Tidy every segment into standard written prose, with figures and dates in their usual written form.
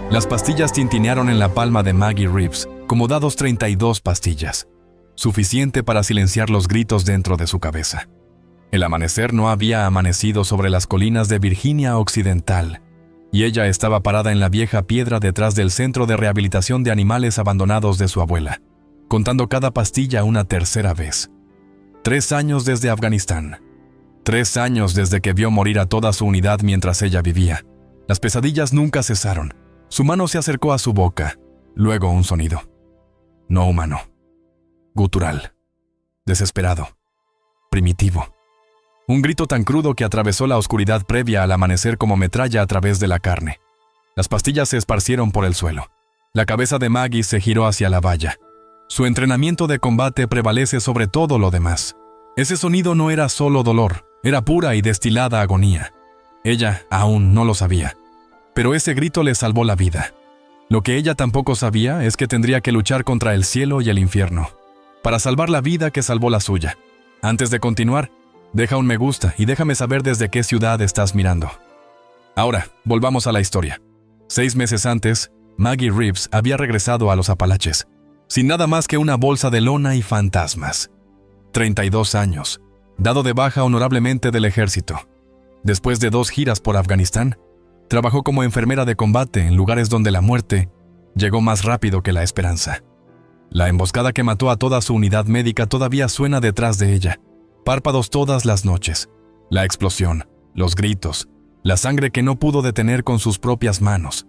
Las pastillas tintinearon en la palma de Maggie Reeves, como dados 32 pastillas, suficiente para silenciar los gritos dentro de su cabeza. El amanecer no había amanecido sobre las colinas de Virginia Occidental, y ella estaba parada en la vieja piedra detrás del centro de rehabilitación de animales abandonados de su abuela, contando cada pastilla una tercera vez. 3 años desde Afganistán. 3 años desde que vio morir a toda su unidad mientras ella vivía. Las pesadillas nunca cesaron. Su mano se acercó a su boca, luego un sonido. No humano. Gutural. Desesperado. Primitivo. Un grito tan crudo que atravesó la oscuridad previa al amanecer como metralla a través de la carne. Las pastillas se esparcieron por el suelo. La cabeza de Maggie se giró hacia la valla. Su entrenamiento de combate prevalece sobre todo lo demás. Ese sonido no era solo dolor, era pura y destilada agonía. Ella aún no lo sabía, pero ese grito le salvó la vida. Lo que ella tampoco sabía es que tendría que luchar contra el cielo y el infierno, para salvar la vida que salvó la suya. Antes de continuar, deja un me gusta y déjame saber desde qué ciudad estás mirando. Ahora, volvamos a la historia. 6 meses antes, Maggie Reeves había regresado a los Apalaches, sin nada más que una bolsa de lona y fantasmas. 32 años, dado de baja honorablemente del ejército. Después de 2 giras por Afganistán, trabajó como enfermera de combate en lugares donde la muerte llegó más rápido que la esperanza. La emboscada que mató a toda su unidad médica todavía suena detrás de ella. Párpados todas las noches. La explosión, los gritos, la sangre que no pudo detener con sus propias manos.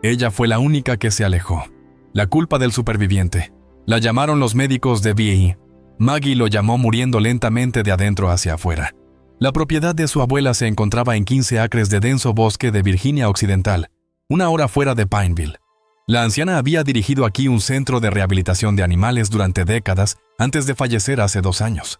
Ella fue la única que se alejó. La culpa del superviviente. La llamaron los médicos de VA. Maggie lo llamó muriendo lentamente de adentro hacia afuera. La propiedad de su abuela se encontraba en 15 acres de denso bosque de Virginia Occidental, 1 hora fuera de Pineville. La anciana había dirigido aquí un centro de rehabilitación de animales durante décadas antes de fallecer hace 2 años.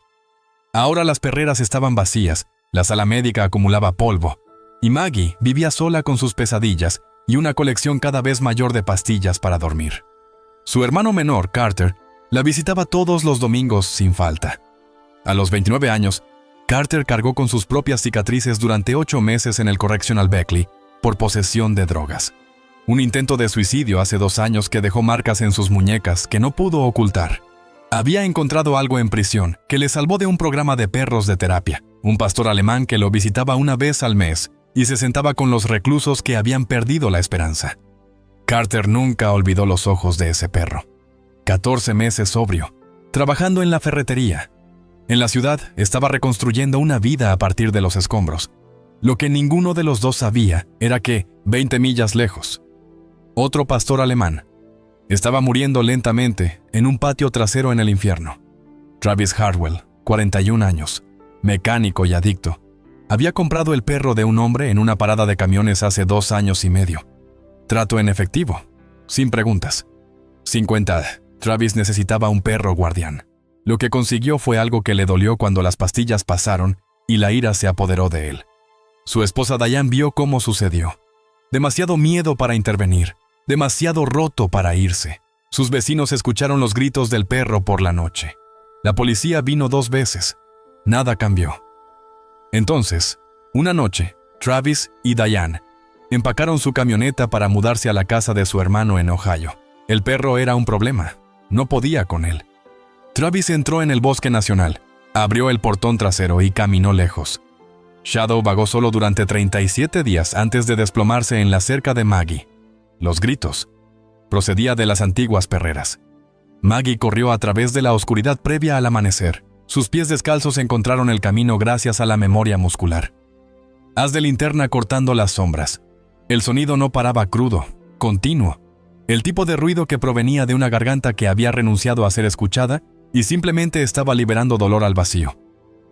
Ahora las perreras estaban vacías, la sala médica acumulaba polvo, y Maggie vivía sola con sus pesadillas y una colección cada vez mayor de pastillas para dormir. Su hermano menor, Carter, la visitaba todos los domingos sin falta. A los 29 años, Carter cargó con sus propias cicatrices durante 8 meses en el Correctional Beckley por posesión de drogas. Un intento de suicidio hace 2 años que dejó marcas en sus muñecas que no pudo ocultar. Había encontrado algo en prisión que le salvó de un programa de perros de terapia, un pastor alemán que lo visitaba 1 vez al mes y se sentaba con los reclusos que habían perdido la esperanza. Carter nunca olvidó los ojos de ese perro. 14 meses sobrio, trabajando en la ferretería. En la ciudad estaba reconstruyendo una vida a partir de los escombros. Lo que ninguno de los dos sabía era que, 20 millas lejos, otro pastor alemán estaba muriendo lentamente en un patio trasero en el infierno. Travis Hartwell, 41 años, mecánico y adicto, había comprado el perro de un hombre en una parada de camiones hace 2 años y medio. Trato en efectivo, sin preguntas. 50. Travis necesitaba un perro guardián. Lo que consiguió fue algo que le dolió cuando las pastillas pasaron y la ira se apoderó de él. Su esposa Diane vio cómo sucedió. Demasiado miedo para intervenir. Demasiado roto para irse. Sus vecinos escucharon los gritos del perro por la noche. La policía vino 2 veces. Nada cambió. Entonces, una noche, Travis y Diane empacaron su camioneta para mudarse a la casa de su hermano en Ohio. El perro era un problema. No podía con él. Travis entró en el bosque nacional, abrió el portón trasero y caminó lejos. Shadow vagó solo durante 37 días antes de desplomarse en la cerca de Maggie. Los gritos. Procedía de las antiguas perreras. Maggie corrió a través de la oscuridad previa al amanecer. Sus pies descalzos encontraron el camino gracias a la memoria muscular. Haz de linterna cortando las sombras. El sonido no paraba crudo, continuo. El tipo de ruido que provenía de una garganta que había renunciado a ser escuchada y simplemente estaba liberando dolor al vacío.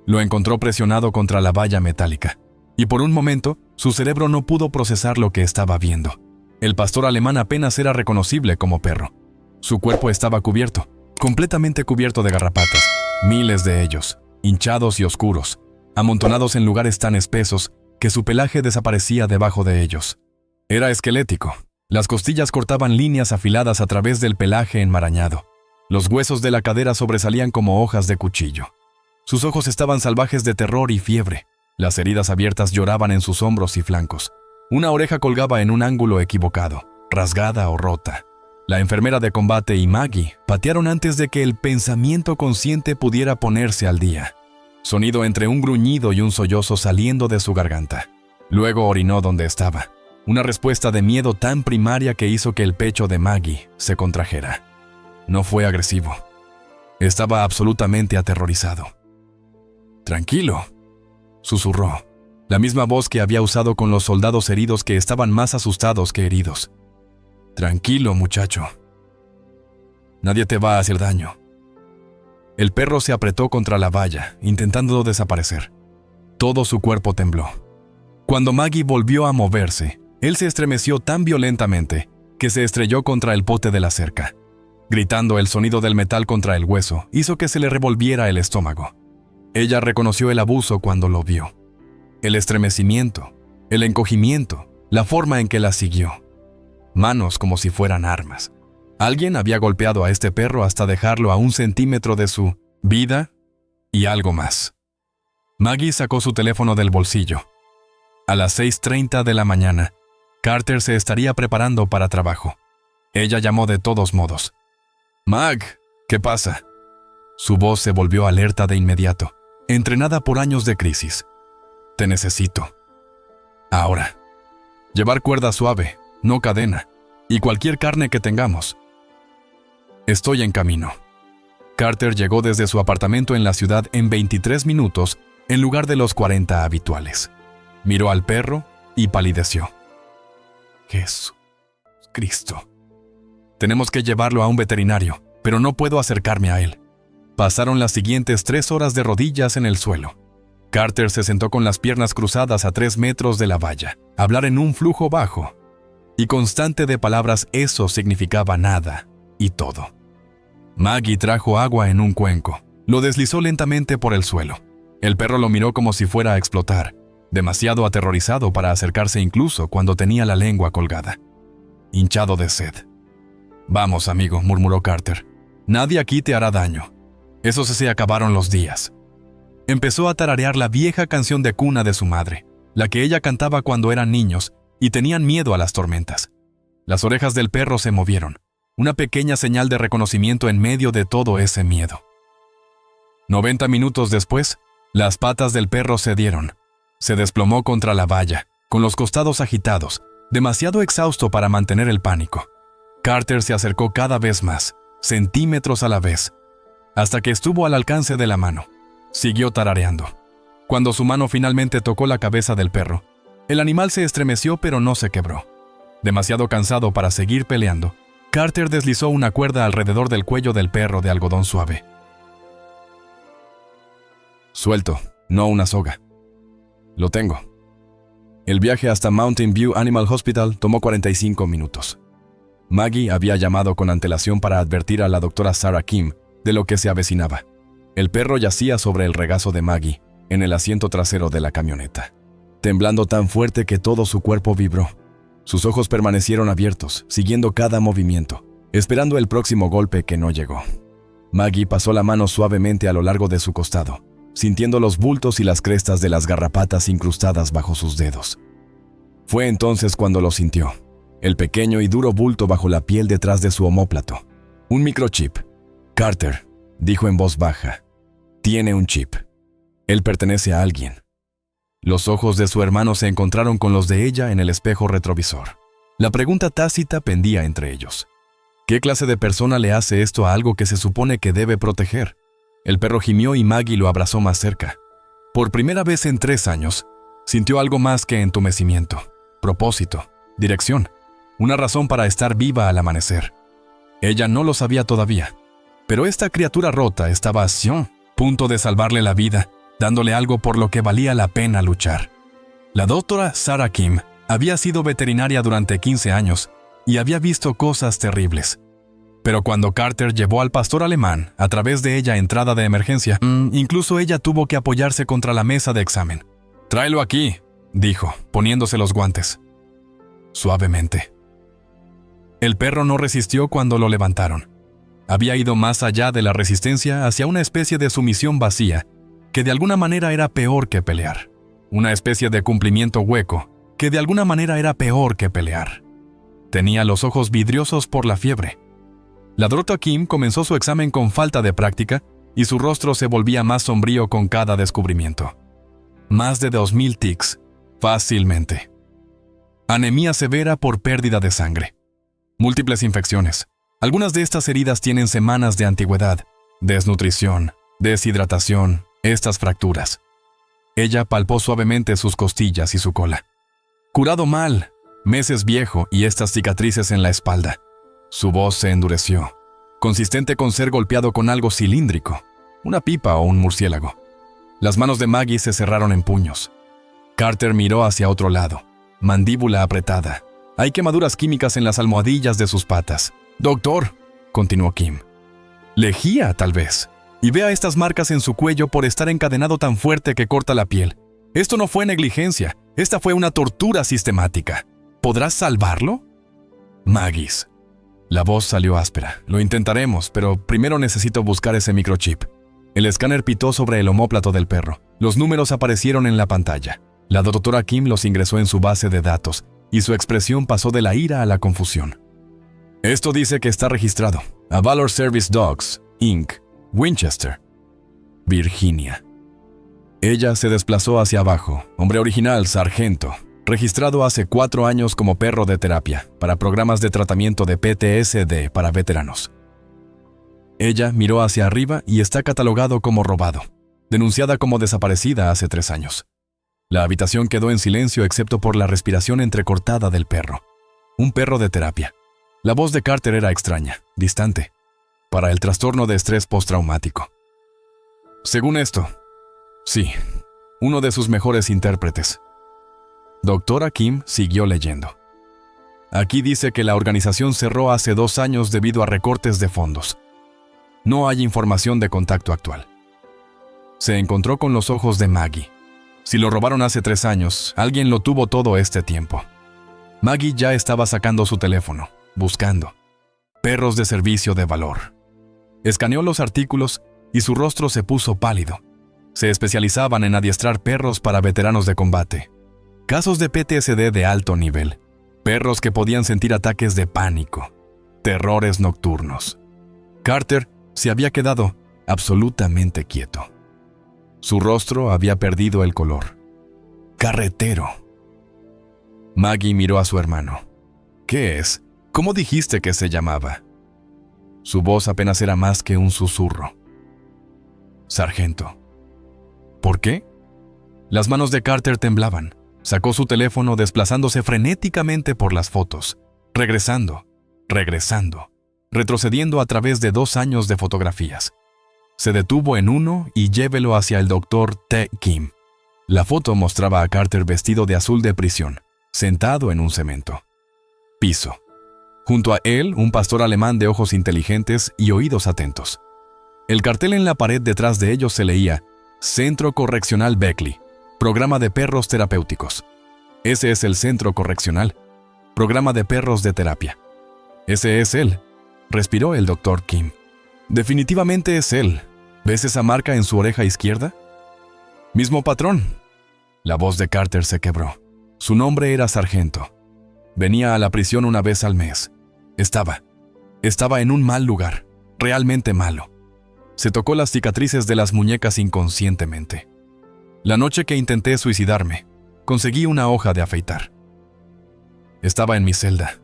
Lo encontró presionado contra la valla metálica, y por un momento su cerebro no pudo procesar lo que estaba viendo. El pastor alemán apenas era reconocible como perro. Su cuerpo estaba cubierto, completamente cubierto de garrapatas, miles de ellos, hinchados y oscuros, amontonados en lugares tan espesos que su pelaje desaparecía debajo de ellos. Era esquelético. Las costillas cortaban líneas afiladas a través del pelaje enmarañado. Los huesos de la cadera sobresalían como hojas de cuchillo. Sus ojos estaban salvajes de terror y fiebre. Las heridas abiertas lloraban en sus hombros y flancos. Una oreja colgaba en un ángulo equivocado, rasgada o rota. La enfermera de combate y Maggie patearon antes de que el pensamiento consciente pudiera ponerse al día. Sonido entre un gruñido y un sollozo saliendo de su garganta. Luego orinó donde estaba. Una respuesta de miedo tan primaria que hizo que el pecho de Maggie se contrajera. No fue agresivo. Estaba absolutamente aterrorizado. «Tranquilo», susurró, la misma voz que había usado con los soldados heridos que estaban más asustados que heridos. «Tranquilo, muchacho. Nadie te va a hacer daño». El perro se apretó contra la valla, intentando desaparecer. Todo su cuerpo tembló. Cuando Maggie volvió a moverse, él se estremeció tan violentamente que se estrelló contra el pote de la cerca. Gritando, el sonido del metal contra el hueso hizo que se le revolviera el estómago. Ella reconoció el abuso cuando lo vio. El estremecimiento, el encogimiento, la forma en que la siguió. Manos como si fueran armas. Alguien había golpeado a este perro hasta dejarlo a 1 centímetro de su vida y algo más. Maggie sacó su teléfono del bolsillo. A las 6:30 de la mañana, Carter se estaría preparando para trabajo. Ella llamó de todos modos. «Mag, ¿qué pasa?» Su voz se volvió alerta de inmediato, entrenada por años de crisis. «Te necesito. Ahora. Llevar cuerda suave, no cadena, y cualquier carne que tengamos. Estoy en camino». Carter llegó desde su apartamento en la ciudad en 23 minutos en lugar de los 40 habituales. Miró al perro y palideció. «Jesucristo. Tenemos que llevarlo a un veterinario, pero no puedo acercarme a él». Pasaron las siguientes 3 horas de rodillas en el suelo. Carter se sentó con las piernas cruzadas a 3 metros de la valla, a hablar en un flujo bajo y constante de palabras. Eso significaba nada y todo. Maggie trajo agua en un cuenco. Lo deslizó lentamente por el suelo. El perro lo miró como si fuera a explotar, demasiado aterrorizado para acercarse incluso cuando tenía la lengua colgada. Hinchado de sed. «Vamos, amigo», murmuró Carter. «Nadie aquí te hará daño». Esos se acabaron los días. Empezó a tararear la vieja canción de cuna de su madre, la que ella cantaba cuando eran niños y tenían miedo a las tormentas. Las orejas del perro se movieron, una pequeña señal de reconocimiento en medio de todo ese miedo. 90 minutos después, las patas del perro cedieron. Se desplomó contra la valla, con los costados agitados, demasiado exhausto para mantener el pánico. Carter se acercó cada vez más, centímetros a la vez, hasta que estuvo al alcance de la mano. Siguió tarareando. Cuando su mano finalmente tocó la cabeza del perro, el animal se estremeció pero no se quebró. Demasiado cansado para seguir peleando, Carter deslizó una cuerda alrededor del cuello del perro de algodón suave. «Suelto, no una soga». «Lo tengo». El viaje hasta Mountain View Animal Hospital tomó 45 minutos. Maggie había llamado con antelación para advertir a la doctora Sarah Kim de lo que se avecinaba. El perro yacía sobre el regazo de Maggie, en el asiento trasero de la camioneta, temblando tan fuerte que todo su cuerpo vibró. Sus ojos permanecieron abiertos, siguiendo cada movimiento, esperando el próximo golpe que no llegó. Maggie pasó la mano suavemente a lo largo de su costado, sintiendo los bultos y las crestas de las garrapatas incrustadas bajo sus dedos. Fue entonces cuando lo sintió. El pequeño y duro bulto bajo la piel detrás de su omóplato. Un microchip. «Carter», dijo en voz baja, «tiene un chip. Él pertenece a alguien». Los ojos de su hermano se encontraron con los de ella en el espejo retrovisor. La pregunta tácita pendía entre ellos. ¿Qué clase de persona le hace esto a algo que se supone que debe proteger? El perro gimió y Maggie lo abrazó más cerca. Por primera vez en 3 años, sintió algo más que entumecimiento, propósito, dirección. Una razón para estar viva al amanecer. Ella no lo sabía todavía, pero esta criatura rota estaba a punto de salvarle la vida, dándole algo por lo que valía la pena luchar. La doctora Sarah Kim había sido veterinaria durante 15 años y había visto cosas terribles. Pero cuando Carter llevó al pastor alemán a través de ella entrada de emergencia, incluso ella tuvo que apoyarse contra la mesa de examen. «Tráelo aquí», dijo, poniéndose los guantes. Suavemente. El perro no resistió cuando lo levantaron. Había ido más allá de la resistencia hacia una especie de sumisión vacía, que de alguna manera era peor que pelear. Una especie de cumplimiento hueco, que de alguna manera era peor que pelear. Tenía los ojos vidriosos por la fiebre. La Dra. Kim comenzó su examen con falta de práctica y su rostro se volvía más sombrío con cada descubrimiento. Más de 2000 tics, fácilmente. Anemia severa por pérdida de sangre. Múltiples infecciones. Algunas de estas heridas tienen semanas de antigüedad. Desnutrición, deshidratación, estas fracturas. Ella palpó suavemente sus costillas y su cola. Curado mal, meses viejo y estas cicatrices en la espalda. Su voz se endureció, consistente con ser golpeado con algo cilíndrico, una pipa o un murciélago. Las manos de Maggie se cerraron en puños. Carter miró hacia otro lado, mandíbula apretada. Hay quemaduras químicas en las almohadillas de sus patas. «Doctor», continuó Kim. «Lejía, tal vez. Y vea estas marcas en su cuello por estar encadenado tan fuerte que corta la piel. Esto no fue negligencia, esta fue una tortura sistemática. ¿Podrás salvarlo?» «Maggie's». La voz salió áspera. «Lo intentaremos, pero primero necesito buscar ese microchip». El escáner pitó sobre el omóplato del perro. Los números aparecieron en la pantalla. La Dra. Kim los ingresó en su base de datos y su expresión pasó de la ira a la confusión. «Esto dice que está registrado. A Valor Service Dogs, Inc., Winchester, Virginia». Ella se desplazó hacia abajo. «Hombre original, sargento. Registrado hace 4 años como perro de terapia para programas de tratamiento de PTSD para veteranos». Ella miró hacia arriba y está catalogado como robado. Denunciada como desaparecida hace 3 años. La habitación quedó en silencio excepto por la respiración entrecortada del perro. Un perro de terapia. La voz de Carter era extraña, distante, para el trastorno de estrés postraumático. «Según esto, sí, uno de sus mejores intérpretes». Dra. Kim siguió leyendo. «Aquí dice que la organización cerró hace 2 años debido a recortes de fondos. No hay información de contacto actual». Se encontró con los ojos de Maggie. Si lo robaron hace 3 años, alguien lo tuvo todo este tiempo. Maggie ya estaba sacando su teléfono, buscando. Perros de servicio de valor. Escaneó los artículos y su rostro se puso pálido. Se especializaban en adiestrar perros para veteranos de combate. Casos de PTSD de alto nivel. Perros que podían sentir ataques de pánico. Terrores nocturnos. Carter se había quedado absolutamente quieto. Su rostro había perdido el color. «Carretero». Maggie miró a su hermano. «¿Qué es? ¿Cómo dijiste que se llamaba?» Su voz apenas era más que un susurro. «Sargento». «¿Por qué?» Las manos de Carter temblaban. Sacó su teléfono desplazándose frenéticamente por las fotos. Regresando, retrocediendo a través de 2 años de fotografías. Se detuvo en uno y llévelo hacia el Dr. T. Kim. La foto mostraba a Carter vestido de azul de prisión, sentado en un cemento. Piso. Junto a él, un pastor alemán de ojos inteligentes y oídos atentos. El cartel en la pared detrás de ellos se leía: Centro Correccional Beckley, programa de perros terapéuticos. Ese es el centro correccional, programa de perros de terapia. Ese es él, respiró el Dr. Kim. Definitivamente es él. ¿Ves esa marca en su oreja izquierda? Mismo patrón. La voz de Carter se quebró. Su nombre era Sargento. Venía a la prisión una vez al mes. Estaba en un mal lugar, realmente malo. Se tocó las cicatrices de las muñecas inconscientemente. La noche que intenté suicidarme, conseguí una hoja de afeitar. Estaba en mi celda.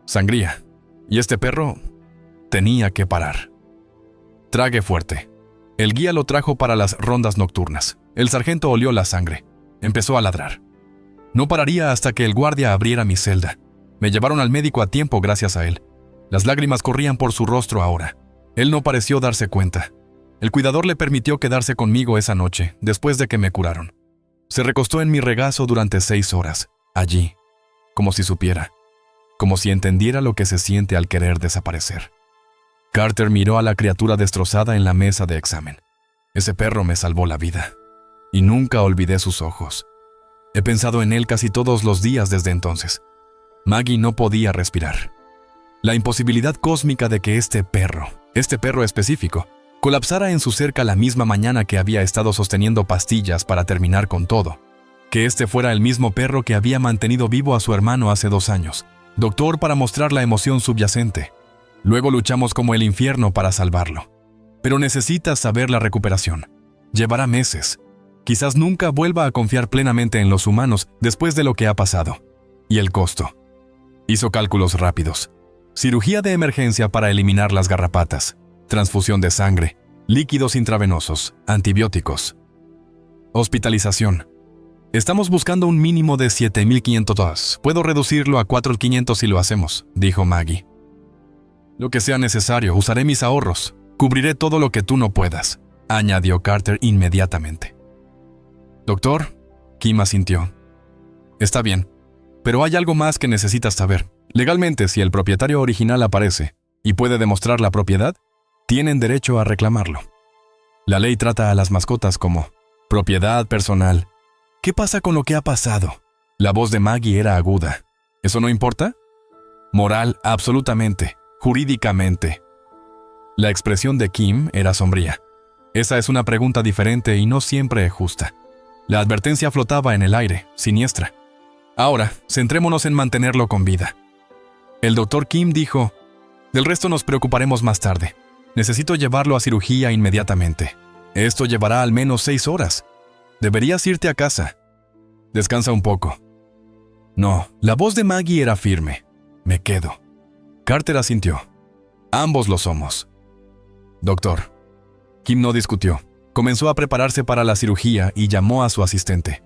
Sangría. Y este perro tenía que parar. Trague fuerte. El guía lo trajo para las rondas nocturnas. El sargento olió la sangre. Empezó a ladrar. No pararía hasta que el guardia abriera mi celda. Me llevaron al médico a tiempo gracias a él. Las lágrimas corrían por su rostro ahora. Él no pareció darse cuenta. El cuidador le permitió quedarse conmigo esa noche, después de que me curaron. Se recostó en mi regazo durante 6 horas, allí, como si supiera, como si entendiera lo que se siente al querer desaparecer. Carter miró a la criatura destrozada en la mesa de examen. Ese perro me salvó la vida. Y nunca olvidé sus ojos. He pensado en él casi todos los días desde entonces. Maggie no podía respirar. La imposibilidad cósmica de que este perro específico, colapsara en su cerca la misma mañana que había estado sosteniendo pastillas para terminar con todo. Que este fuera el mismo perro que había mantenido vivo a su hermano hace 2 años. Doctor para mostrar la emoción subyacente. Luego luchamos como el infierno para salvarlo. Pero necesitas saber la recuperación. Llevará meses. Quizás nunca vuelva a confiar plenamente en los humanos después de lo que ha pasado. Y el costo. Hizo cálculos rápidos. Cirugía de emergencia para eliminar las garrapatas. Transfusión de sangre. Líquidos intravenosos. Antibióticos. Hospitalización. Estamos buscando un mínimo de $7,500. Puedo reducirlo a $4,500 si lo hacemos, dijo Maggie. Lo que sea necesario, usaré mis ahorros. Cubriré todo lo que tú no puedas, añadió Carter inmediatamente. Doctor, Kim asintió. Está bien, pero hay algo más que necesitas saber. Legalmente, si el propietario original aparece y puede demostrar la propiedad, tienen derecho a reclamarlo. La ley trata a las mascotas como propiedad personal. ¿Qué pasa con lo que ha pasado? La voz de Maggie era aguda. ¿Eso no importa? Moral, absolutamente. Jurídicamente. La expresión de Kim era sombría. Esa es una pregunta diferente y no siempre justa. La advertencia flotaba en el aire, siniestra. Ahora, centrémonos en mantenerlo con vida. El doctor Kim dijo, del resto nos preocuparemos más tarde. Necesito llevarlo a cirugía inmediatamente. Esto llevará al menos 6 horas. Deberías irte a casa. Descansa un poco. No, la voz de Maggie era firme. Me quedo. Carter asintió. Ambos lo somos. Doctor. Kim no discutió. Comenzó a prepararse para la cirugía y llamó a su asistente.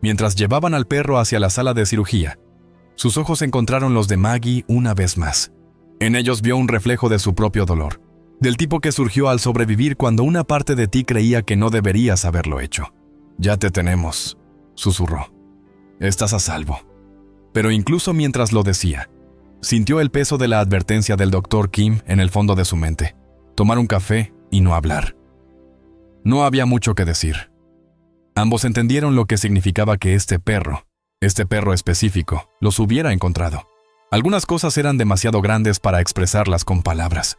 Mientras llevaban al perro hacia la sala de cirugía, sus ojos encontraron los de Maggie una vez más. En ellos vio un reflejo de su propio dolor, del tipo que surgió al sobrevivir cuando una parte de ti creía que no deberías haberlo hecho. Ya te tenemos, susurró. Estás a salvo. Pero incluso mientras lo decía, sintió el peso de la advertencia del doctor Kim en el fondo de su mente. Tomar un café y no hablar. No había mucho que decir. Ambos entendieron lo que significaba que este perro específico, los hubiera encontrado. Algunas cosas eran demasiado grandes para expresarlas con palabras.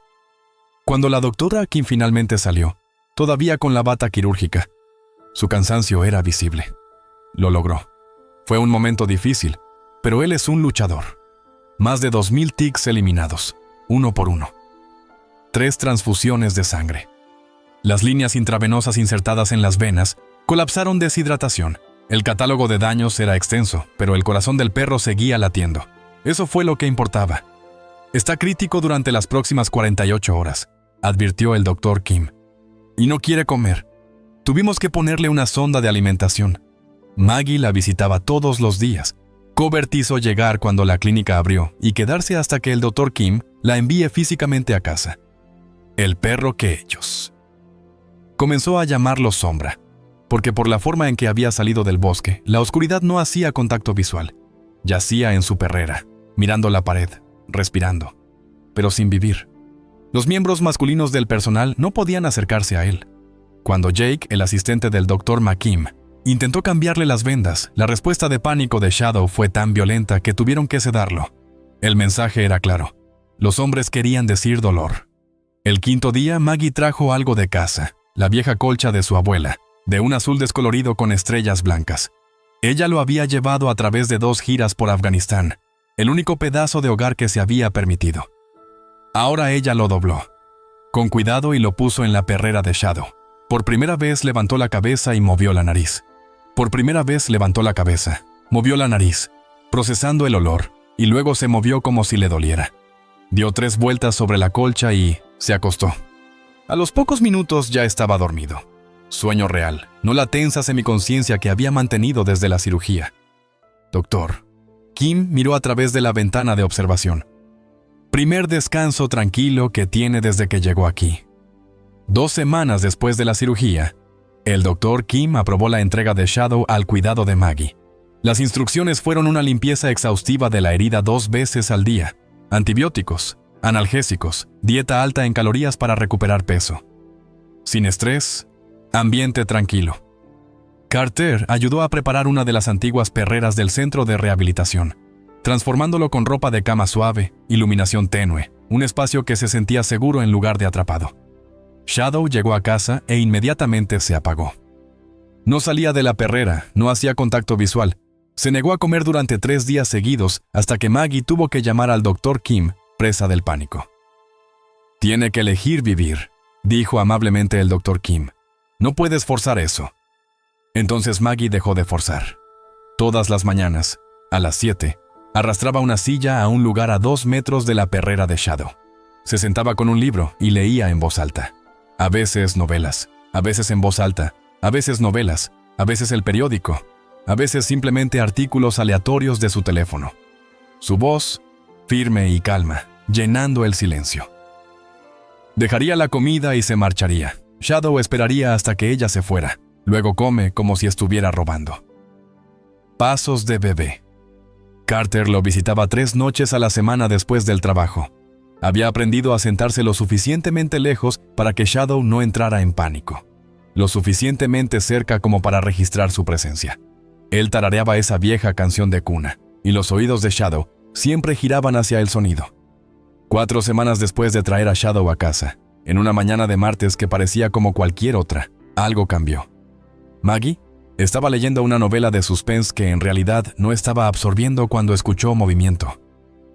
Cuando la doctora Kim finalmente salió, todavía con la bata quirúrgica, su cansancio era visible. Lo logró. Fue un momento difícil, pero él es un luchador. Más de 2,000 tics eliminados, uno por uno. 3 transfusiones de sangre. Las líneas intravenosas insertadas en las venas colapsaron deshidratación. El catálogo de daños era extenso, pero el corazón del perro seguía latiendo. Eso fue lo que importaba. Está crítico durante las próximas 48 horas, advirtió el doctor Kim. Y no quiere comer. Tuvimos que ponerle una sonda de alimentación. Maggie la visitaba todos los días. Covert hizo llegar cuando la clínica abrió y quedarse hasta que el doctor Kim la envíe físicamente a casa. El perro que ellos. Comenzó a llamarlo Sombra, porque por la forma en que había salido del bosque, la oscuridad no hacía contacto visual. Yacía en su perrera, mirando la pared, respirando, pero sin vivir. Los miembros masculinos del personal no podían acercarse a él. Cuando Jake, el asistente del Dr. McKim, intentó cambiarle las vendas, la respuesta de pánico de Shadow fue tan violenta que tuvieron que sedarlo. El mensaje era claro. Los hombres querían decir dolor. El 5º día, Maggie trajo algo de casa, la vieja colcha de su abuela, de un azul descolorido con estrellas blancas. Ella lo había llevado a través de 2 giras por Afganistán, el único pedazo de hogar que se había permitido. Ahora ella lo dobló, con cuidado, y lo puso en la perrera de Shadow. Por primera vez levantó la cabeza y movió la nariz. Por primera vez levantó la cabeza, movió la nariz, procesando el olor, y luego se movió como si le doliera. Dio 3 vueltas sobre la colcha y se acostó. A los pocos minutos ya estaba dormido. Sueño real, no la tensa semiconsciencia que había mantenido desde la cirugía. Doctor. Kim miró a través de la ventana de observación. Primer descanso tranquilo que tiene desde que llegó aquí. 2 semanas después de la cirugía, el doctor Kim aprobó la entrega de Shadow al cuidado de Maggie. Las instrucciones fueron una limpieza exhaustiva de la herida 2 veces al día, antibióticos, analgésicos, dieta alta en calorías para recuperar peso. Sin estrés, ambiente tranquilo. Carter ayudó a preparar una de las antiguas perreras del centro de rehabilitación, transformándolo con ropa de cama suave, iluminación tenue, un espacio que se sentía seguro en lugar de atrapado. Shadow llegó a casa e inmediatamente se apagó. No salía de la perrera, no hacía contacto visual, Se negó a comer durante 3 días seguidos hasta que Maggie tuvo que llamar al Dr. Kim, presa del pánico. «Tiene que elegir vivir», dijo amablemente el Dr. Kim. «No puedes forzar eso». Entonces Maggie dejó de forzar. Todas las mañanas, a las 7, arrastraba una silla a un lugar a 2 metros de la perrera de Shadow. Se sentaba con un libro y leía en voz alta. A veces novelas, a veces en voz alta, a veces novelas, a veces el periódico, a veces simplemente artículos aleatorios de su teléfono. Su voz, firme y calma, llenando el silencio. Dejaría la comida y se marcharía. Shadow esperaría hasta que ella se fuera. Luego come como si estuviera robando. Pasos de bebé. Carter lo visitaba 3 noches a la semana después del trabajo. Había aprendido a sentarse lo suficientemente lejos para que Shadow no entrara en pánico. Lo suficientemente cerca como para registrar su presencia. Él tarareaba esa vieja canción de cuna, y los oídos de Shadow siempre giraban hacia el sonido. 4 semanas después de traer a Shadow a casa, en una mañana de martes que parecía como cualquier otra, algo cambió. Maggie estaba leyendo una novela de suspense que en realidad no estaba absorbiendo cuando escuchó movimiento.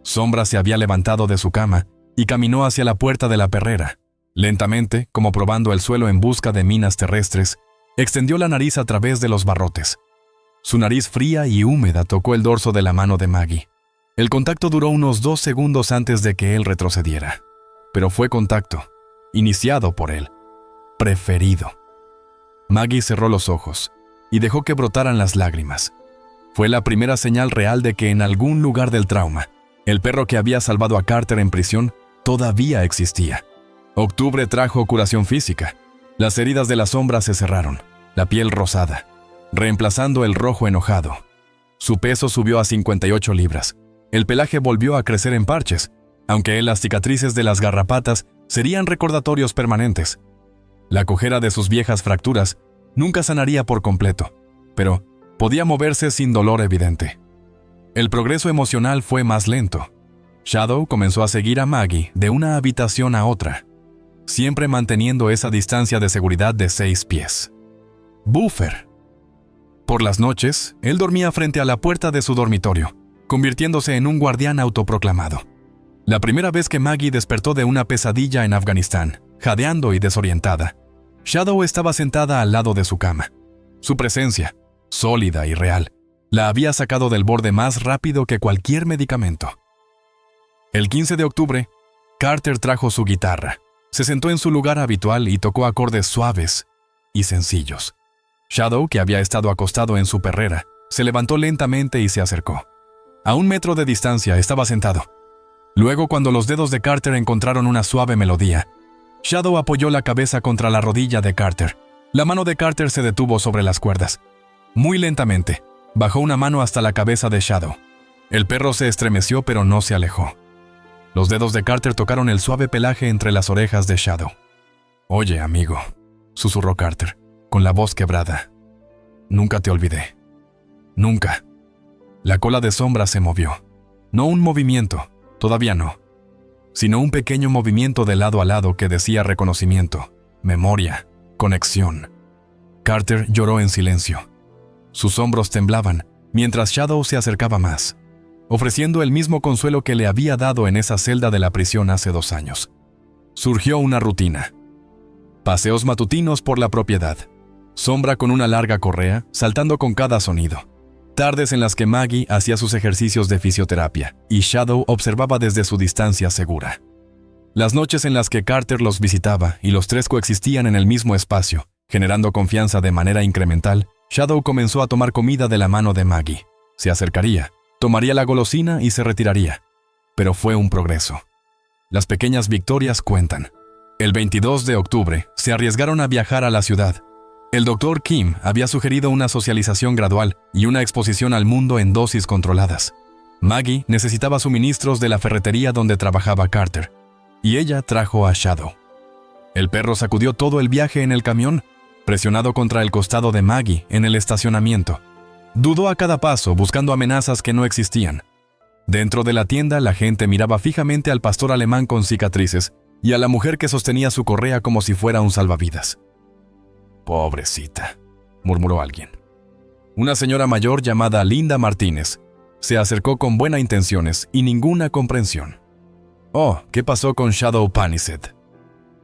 Sombra se había levantado de su cama y caminó hacia la puerta de la perrera. Lentamente, como probando el suelo en busca de minas terrestres, extendió la nariz a través de los barrotes. Su nariz fría y húmeda tocó el dorso de la mano de Maggie. El contacto duró unos 2 segundos antes de que él retrocediera. Pero fue contacto, iniciado por él, preferido. Maggie cerró los ojos y dejó que brotaran las lágrimas. Fue la primera señal real de que en algún lugar del trauma, el perro que había salvado a Carter en prisión todavía existía. Octubre trajo curación física. Las heridas de la sombra se cerraron, la piel rosada, reemplazando el rojo enojado. Su peso subió a 58 libras. El pelaje volvió a crecer en parches, aunque las cicatrices de las garrapatas serían recordatorios permanentes. La cojera de sus viejas fracturas nunca sanaría por completo, pero podía moverse sin dolor evidente. El progreso emocional fue más lento. Shadow comenzó a seguir a Maggie de una habitación a otra, siempre manteniendo esa distancia de seguridad de 6 pies. Buffer. Por las noches, él dormía frente a la puerta de su dormitorio, convirtiéndose en un guardián autoproclamado. La primera vez que Maggie despertó de una pesadilla en Afganistán, jadeando y desorientada, Shadow estaba sentada al lado de su cama. Su presencia, sólida y real, la había sacado del borde más rápido que cualquier medicamento. El 15 de octubre, Carter trajo su guitarra, se sentó en su lugar habitual y tocó acordes suaves y sencillos. Shadow, que había estado acostado en su perrera, se levantó lentamente y se acercó. A 1 metro de distancia estaba sentado. Luego, cuando los dedos de Carter encontraron una suave melodía, Shadow apoyó la cabeza contra la rodilla de Carter. La mano de Carter se detuvo sobre las cuerdas. Muy lentamente, bajó una mano hasta la cabeza de Shadow. El perro se estremeció pero no se alejó. Los dedos de Carter tocaron el suave pelaje entre las orejas de Shadow. «Oye, amigo», susurró Carter, con la voz quebrada. «Nunca te olvidé. Nunca». La cola de sombra se movió. No un movimiento, todavía no, sino un pequeño movimiento de lado a lado que decía reconocimiento, memoria, conexión. Carter lloró en silencio. Sus hombros temblaban mientras Shadow se acercaba más, ofreciendo el mismo consuelo que le había dado en esa celda de la prisión hace 2 años. Surgió una rutina. Paseos matutinos por la propiedad. Sombra con una larga correa, saltando con cada sonido. Tardes en las que Maggie hacía sus ejercicios de fisioterapia y Shadow observaba desde su distancia segura. Las noches en las que Carter los visitaba y los 3 coexistían en el mismo espacio, generando confianza de manera incremental, Shadow comenzó a tomar comida de la mano de Maggie. Se acercaría, tomaría la golosina y se retiraría. Pero fue un progreso. Las pequeñas victorias cuentan. El 22 de octubre se arriesgaron a viajar a la ciudad. El Dr. Kim había sugerido una socialización gradual y una exposición al mundo en dosis controladas. Maggie necesitaba suministros de la ferretería donde trabajaba Carter, y ella trajo a Shadow. El perro sacudió todo el viaje en el camión, presionado contra el costado de Maggie en el estacionamiento. Dudó a cada paso, buscando amenazas que no existían. Dentro de la tienda, la gente miraba fijamente al pastor alemán con cicatrices y a la mujer que sostenía su correa como si fuera un salvavidas. «Pobrecita», murmuró alguien. Una señora mayor llamada Linda Martínez se acercó con buenas intenciones y ninguna comprensión. Oh, ¿qué pasó con Shadow Panisette?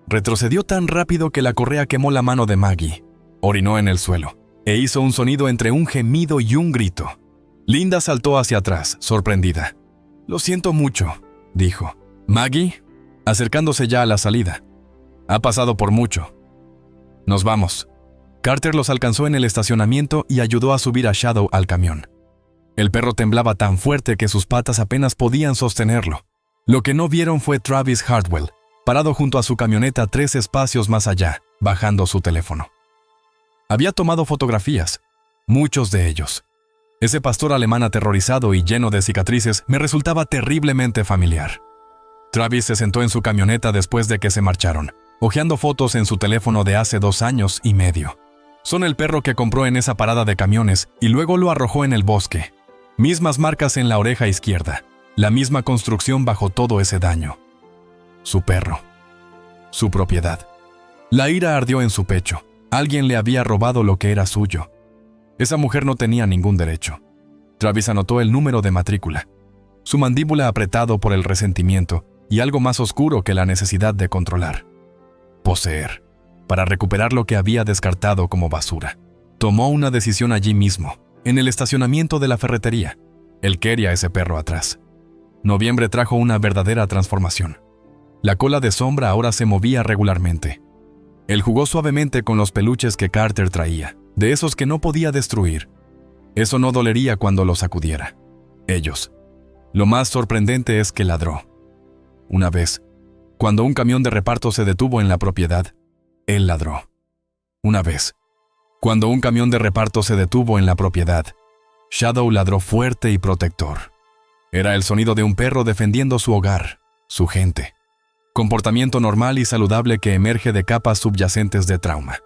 Retrocedió tan rápido que la correa quemó la mano de Maggie. Orinó en el suelo e hizo un sonido entre un gemido y un grito. Linda saltó hacia atrás, sorprendida. «Lo siento mucho», dijo. «Maggie», acercándose ya a la salida. «Ha pasado por mucho. Nos vamos». Carter los alcanzó en el estacionamiento y ayudó a subir a Shadow al camión. El perro temblaba tan fuerte que sus patas apenas podían sostenerlo. Lo que no vieron fue Travis Hartwell, parado junto a su camioneta 3 espacios más allá, bajando su teléfono. Había tomado fotografías, muchos de ellos. Ese pastor alemán aterrorizado y lleno de cicatrices me resultaba terriblemente familiar. Travis se sentó en su camioneta después de que se marcharon, hojeando fotos en su teléfono de hace 2 años y medio. Son el perro que compró en esa parada de camiones y luego lo arrojó en el bosque. Mismas marcas en la oreja izquierda, la misma construcción bajo todo ese daño. Su perro. Su propiedad. La ira ardió en su pecho. Alguien le había robado lo que era suyo. Esa mujer no tenía ningún derecho. Travis anotó el número de matrícula. Su mandíbula apretado por el resentimiento y algo más oscuro que la necesidad de controlar. Poseer. Para recuperar lo que había descartado como basura. Tomó una decisión allí mismo, en el estacionamiento de la ferretería. Él quería ese perro atrás. Noviembre trajo una verdadera transformación. La cola de sombra ahora se movía regularmente. Él jugó suavemente con los peluches que Carter traía, de esos que no podía destruir. Eso no dolería cuando los sacudiera. Ellos. Lo más sorprendente es que ladró. Una vez, cuando un camión de reparto se detuvo en la propiedad, él ladró. Una vez, cuando un camión de reparto se detuvo en la propiedad, Shadow ladró fuerte y protector. Era el sonido de un perro defendiendo su hogar, su gente. Comportamiento normal y saludable que emerge de capas subyacentes de trauma.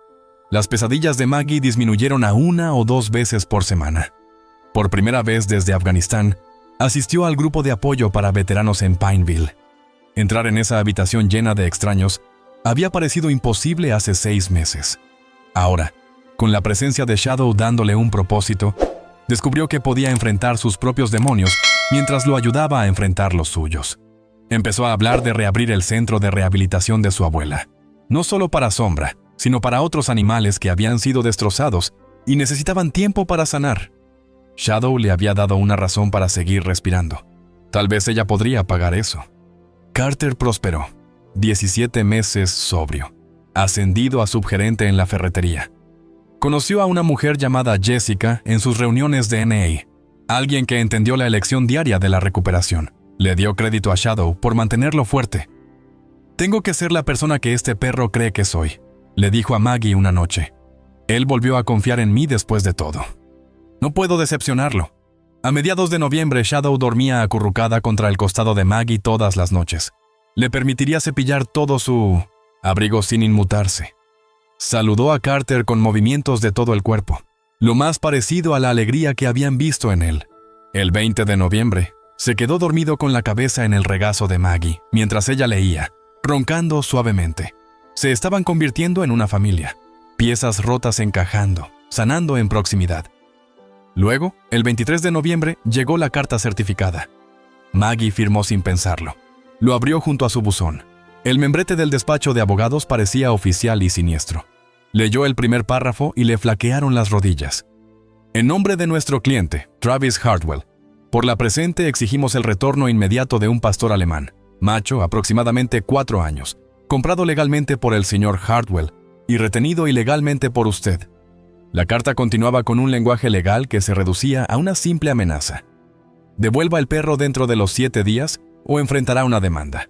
Las pesadillas de Maggie disminuyeron a 1 o 2 veces por semana. Por primera vez desde Afganistán, asistió al grupo de apoyo para veteranos en Pineville. Entrar en esa habitación llena de extraños había parecido imposible hace 6 meses. Ahora, con la presencia de Shadow dándole un propósito, descubrió que podía enfrentar sus propios demonios mientras lo ayudaba a enfrentar los suyos. Empezó a hablar de reabrir el centro de rehabilitación de su abuela, no solo para Sombra, sino para otros animales que habían sido destrozados y necesitaban tiempo para sanar. Shadow le había dado una razón para seguir respirando. Tal vez ella podría pagar eso. Carter prosperó. 17 meses sobrio, ascendido a subgerente en la ferretería. Conoció a una mujer llamada Jessica en sus reuniones de NA, alguien que entendió la elección diaria de la recuperación. Le dio crédito a Shadow por mantenerlo fuerte. «Tengo que ser la persona que este perro cree que soy», le dijo a Maggie una noche. Él volvió a confiar en mí después de todo. No puedo decepcionarlo. A mediados de noviembre, Shadow dormía acurrucada contra el costado de Maggie todas las noches. Le permitiría cepillar todo su abrigo sin inmutarse. Saludó a Carter con movimientos de todo el cuerpo, lo más parecido a la alegría que habían visto en él. El 20 de noviembre, se quedó dormido con la cabeza en el regazo de Maggie, mientras ella leía, roncando suavemente. Se estaban convirtiendo en una familia, piezas rotas encajando, sanando en proximidad. Luego, el 23 de noviembre, llegó la carta certificada. Maggie firmó sin pensarlo. Lo abrió junto a su buzón. El membrete del despacho de abogados parecía oficial y siniestro. Leyó el primer párrafo y le flaquearon las rodillas. En nombre de nuestro cliente, Travis Hartwell, por la presente exigimos el retorno inmediato de un pastor alemán, macho, aproximadamente 4 años, comprado legalmente por el señor Hartwell y retenido ilegalmente por usted. La carta continuaba con un lenguaje legal que se reducía a una simple amenaza. Devuelva el perro dentro de los 7 días o enfrentará una demanda.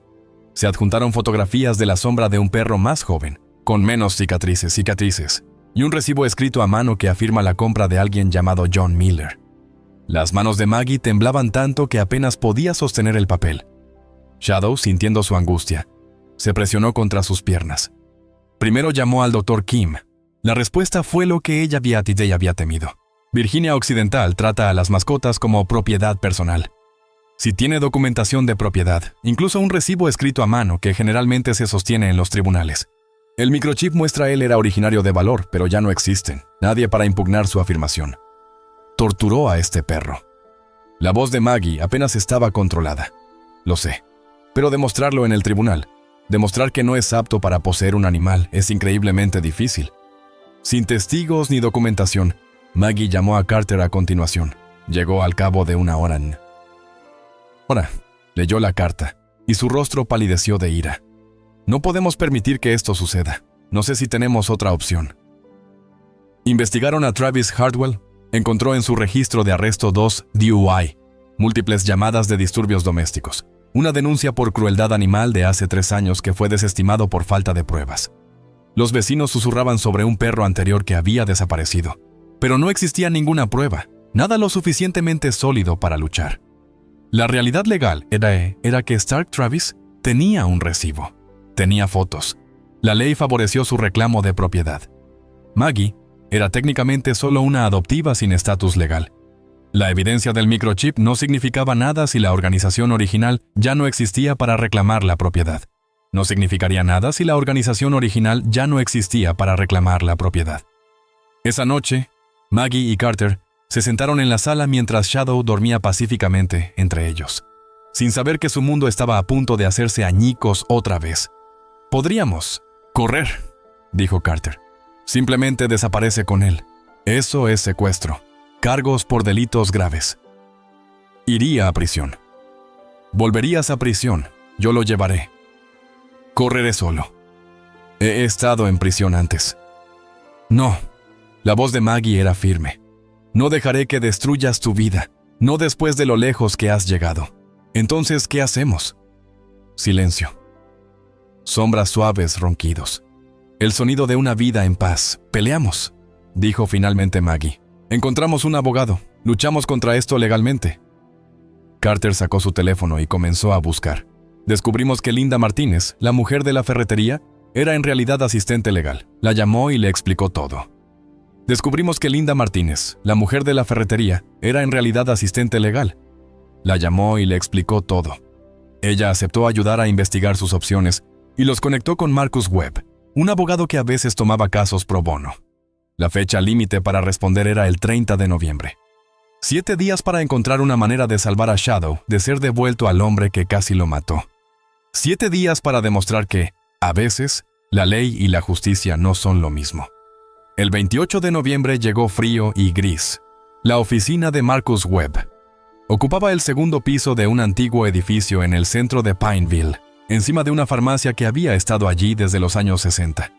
Se adjuntaron fotografías de la sombra de un perro más joven, con menos cicatrices, y un recibo escrito a mano que afirma la compra de alguien llamado John Miller. Las manos de Maggie temblaban tanto que apenas podía sostener el papel. Shadow, sintiendo su angustia, se presionó contra sus piernas. Primero llamó al Dr. Kim. La respuesta fue lo que ella había temido. Virginia Occidental trata a las mascotas como propiedad personal. Si tiene documentación de propiedad, incluso un recibo escrito a mano que generalmente se sostiene en los tribunales. El microchip muestra él era originario de valor, pero ya no existen. Nadie para impugnar su afirmación. torturó a este perro. La voz de Maggie apenas estaba controlada. Lo sé. Pero demostrarlo en el tribunal, demostrar que no es apto para poseer un animal, es increíblemente difícil. Sin testigos ni documentación, Maggie llamó a Carter a continuación. Llegó al cabo de una hora. Ahora, leyó la carta, y su rostro palideció de ira. No podemos permitir que esto suceda. No sé si tenemos otra opción. Investigaron a Travis Hardwell. Encontró en su registro de arresto 2 DUI, múltiples llamadas de disturbios domésticos, una denuncia por crueldad animal de hace 3 años que fue desestimado por falta de pruebas. Los vecinos susurraban sobre un perro anterior que había desaparecido, pero no existía ninguna prueba, nada lo suficientemente sólido para luchar. La realidad legal era que Stark Travis tenía un recibo, tenía fotos. La ley favoreció su reclamo de propiedad. Maggie era técnicamente solo una adoptiva sin estatus legal. La evidencia del microchip no significaba nada si la organización original ya no existía para reclamar la propiedad. No significaría nada si la organización original ya no existía para reclamar la propiedad. Esa noche, Maggie y Carter se sentaron en la sala mientras Shadow dormía pacíficamente entre ellos, sin saber que su mundo estaba a punto de hacerse añicos otra vez. «Podríamos correr», dijo Carter. «Simplemente desaparece con él. Eso es secuestro. Cargos por delitos graves. Iría a prisión. Volverías a prisión. Yo lo llevaré. Correré solo. He estado en prisión antes». «No». La voz de Maggie era firme. «No dejaré que destruyas tu vida. No después de lo lejos que has llegado. Entonces, ¿qué hacemos?» Silencio. Sombras suaves, ronquidos. El sonido de una vida en paz. «Peleamos», dijo finalmente Maggie. «Encontramos un abogado. Luchamos contra esto legalmente». Carter sacó su teléfono y comenzó a buscar. Descubrimos que Linda Martínez, la mujer de la ferretería, era en realidad asistente legal. La llamó y le explicó todo. Descubrimos que Linda Martínez, la mujer de la ferretería, era en realidad asistente legal. La llamó y le explicó todo. Ella aceptó ayudar a investigar sus opciones y los conectó con Marcus Webb, un abogado que a veces tomaba casos pro bono. La fecha límite para responder era el 30 de noviembre. 7 días para encontrar una manera de salvar a Shadow de ser devuelto al hombre que casi lo mató. 7 días para demostrar que, a veces, la ley y la justicia no son lo mismo. El 28 de noviembre llegó frío y gris. La oficina de Marcus Webb ocupaba el segundo piso de un antiguo edificio en el centro de Pineville, encima de una farmacia que había estado allí desde los años 60.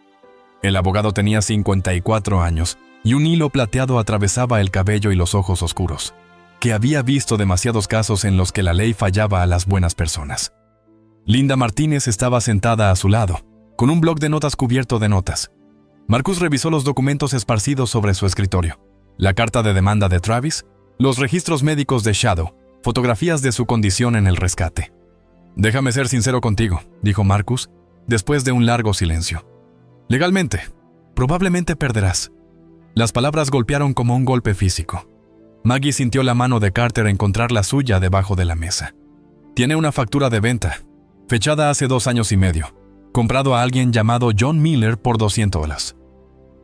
El abogado tenía 54 años y un hilo plateado atravesaba el cabello y los ojos oscuros, que había visto demasiados casos en los que la ley fallaba a las buenas personas. Linda Martínez estaba sentada a su lado, con un bloc de notas cubierto de notas. Marcus revisó los documentos esparcidos sobre su escritorio, la carta de demanda de Travis, los registros médicos de Shadow, fotografías de su condición en el rescate. «Déjame ser sincero contigo», dijo Marcus, después de un largo silencio. «Legalmente, probablemente perderás». Las palabras golpearon como un golpe físico. Maggie sintió la mano de Carter encontrar la suya debajo de la mesa. «Tiene una factura de venta, fechada hace 2 años y medio, comprado a alguien llamado John Miller por $200.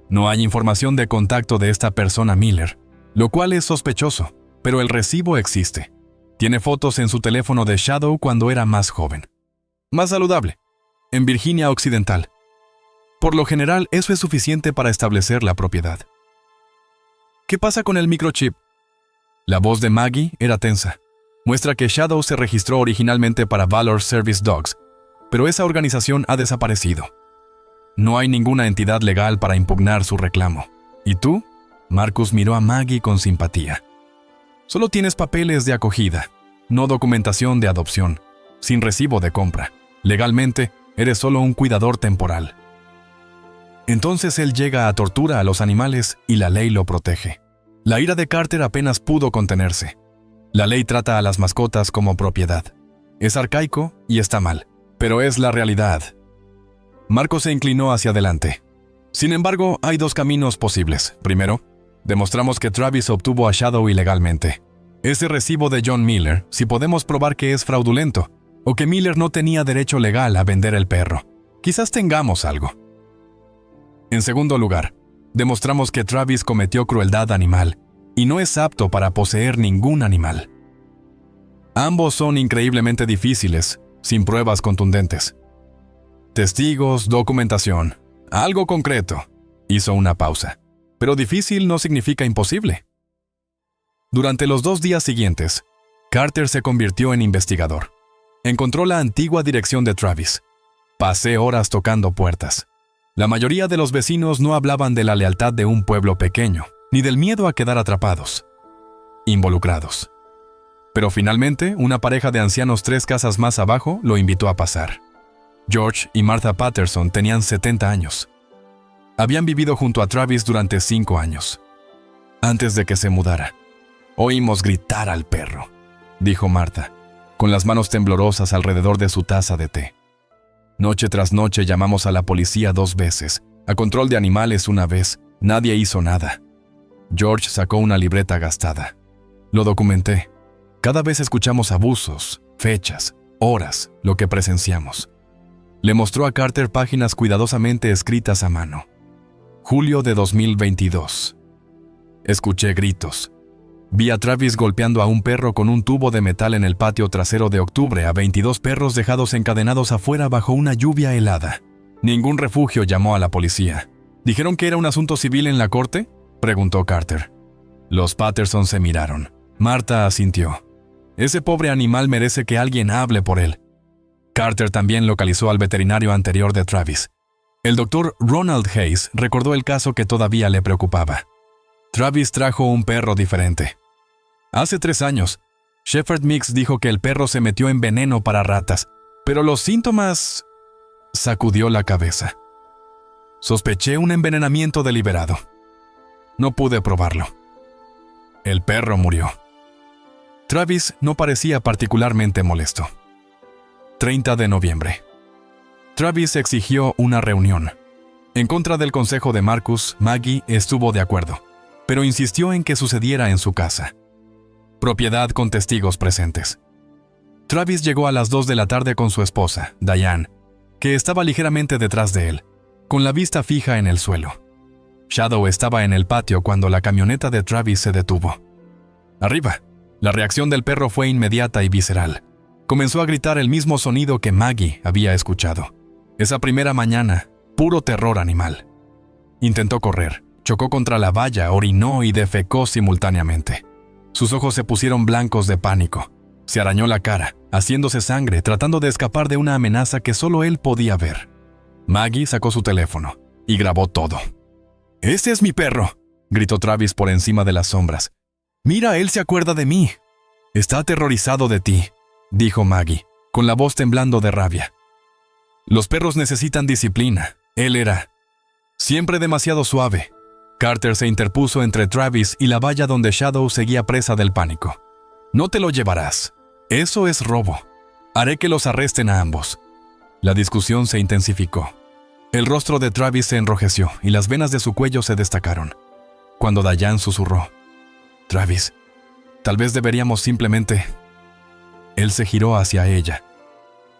No hay información de contacto de esta persona Miller, lo cual es sospechoso, pero el recibo existe. Tiene fotos en su teléfono de Shadow cuando era más joven. Más saludable, en Virginia Occidental. Por lo general, eso es suficiente para establecer la propiedad». «¿Qué pasa con el microchip?». La voz de Maggie era tensa. Muestra que Shadow se registró originalmente para Valor Service Dogs, pero esa organización ha desaparecido. No hay ninguna entidad legal para impugnar su reclamo. ¿Y tú? Marcus miró a Maggie con simpatía. Solo tienes papeles de acogida, no documentación de adopción, sin recibo de compra. Legalmente, eres solo un cuidador temporal. Entonces él llega a tortura a los animales y la ley lo protege. La ira de Carter apenas pudo contenerse. La ley trata a las mascotas como propiedad. Es arcaico y está mal, pero es la realidad. Marcos se inclinó hacia adelante. Sin embargo, hay 2 caminos posibles. Primero, demostramos que Travis obtuvo a Shadow ilegalmente. Ese recibo de John Miller, si podemos probar que es fraudulento, o que Miller no tenía derecho legal a vender el perro, quizás tengamos algo. En segundo lugar, demostramos que Travis cometió crueldad animal y no es apto para poseer ningún animal. Ambos son increíblemente difíciles, sin pruebas contundentes. Testigos, documentación, algo concreto. Hizo una pausa. Pero difícil no significa imposible. Durante los 2 días siguientes, Carter se convirtió en investigador. Encontró la antigua dirección de Travis. Pasé horas tocando puertas. La mayoría de los vecinos no hablaban de la lealtad de un pueblo pequeño, ni del miedo a quedar atrapados, involucrados. Pero finalmente, una pareja de ancianos 3 casas más abajo lo invitó a pasar. George y Martha Patterson tenían 70 años. Habían vivido junto a Travis durante 5 años. Antes de que se mudara, oímos gritar al perro, dijo Martha, con las manos temblorosas alrededor de su taza de té. Noche tras noche llamamos a la policía 2 veces, a control de animales 1 vez. Nadie hizo nada. George sacó una libreta gastada. Lo documenté. Cada vez escuchamos abusos, fechas, horas, lo que presenciamos. Le mostró a Carter páginas cuidadosamente escritas a mano. Julio de 2022. Escuché gritos. Vi a Travis golpeando a un perro con un tubo de metal en el patio trasero de octubre, a 22 perros dejados encadenados afuera bajo una lluvia helada. Ningún refugio llamó a la policía. ¿Dijeron que era un asunto civil en la corte?, preguntó Carter. Los Patterson se miraron. Martha asintió. Ese pobre animal merece que alguien hable por él. Carter también localizó al veterinario anterior de Travis. El doctor Ronald Hayes recordó el caso que todavía le preocupaba. Travis trajo un perro diferente. Hace 3 años, Shepherd Mix dijo que el perro se metió en veneno para ratas, pero los síntomas... Sacudió la cabeza. Sospeché un envenenamiento deliberado. No pude probarlo. El perro murió. Travis no parecía particularmente molesto. 30 de noviembre. Travis exigió una reunión. En contra del consejo de Marcus, Maggie estuvo de acuerdo, pero insistió en que sucediera en su casa. Propiedad con testigos presentes. Travis llegó a las 2 de la tarde con su esposa, Diane, que estaba ligeramente detrás de él, con la vista fija en el suelo. Shadow estaba en el patio cuando la camioneta de Travis se detuvo. Arriba. La reacción del perro fue inmediata y visceral. Comenzó a gritar el mismo sonido que Maggie había escuchado. Esa primera mañana, puro terror animal. Intentó correr, chocó contra la valla, orinó y defecó simultáneamente. Sus ojos se pusieron blancos de pánico. Se arañó la cara, haciéndose sangre, tratando de escapar de una amenaza que solo él podía ver. Maggie sacó su teléfono y grabó todo. «¡Ese es mi perro!», gritó Travis por encima de las sombras. «Mira, él se acuerda de mí. Está aterrorizado de ti», dijo Maggie, con la voz temblando de rabia. «Los perros necesitan disciplina. Él era siempre demasiado suave». Carter se interpuso entre Travis y la valla donde Shadow seguía presa del pánico. «No te lo llevarás. Eso es robo. Haré que los arresten a ambos». La discusión se intensificó. El rostro de Travis se enrojeció y las venas de su cuello se destacaron. Cuando Diane susurró: «Travis, tal vez deberíamos simplemente...». Él se giró hacia ella.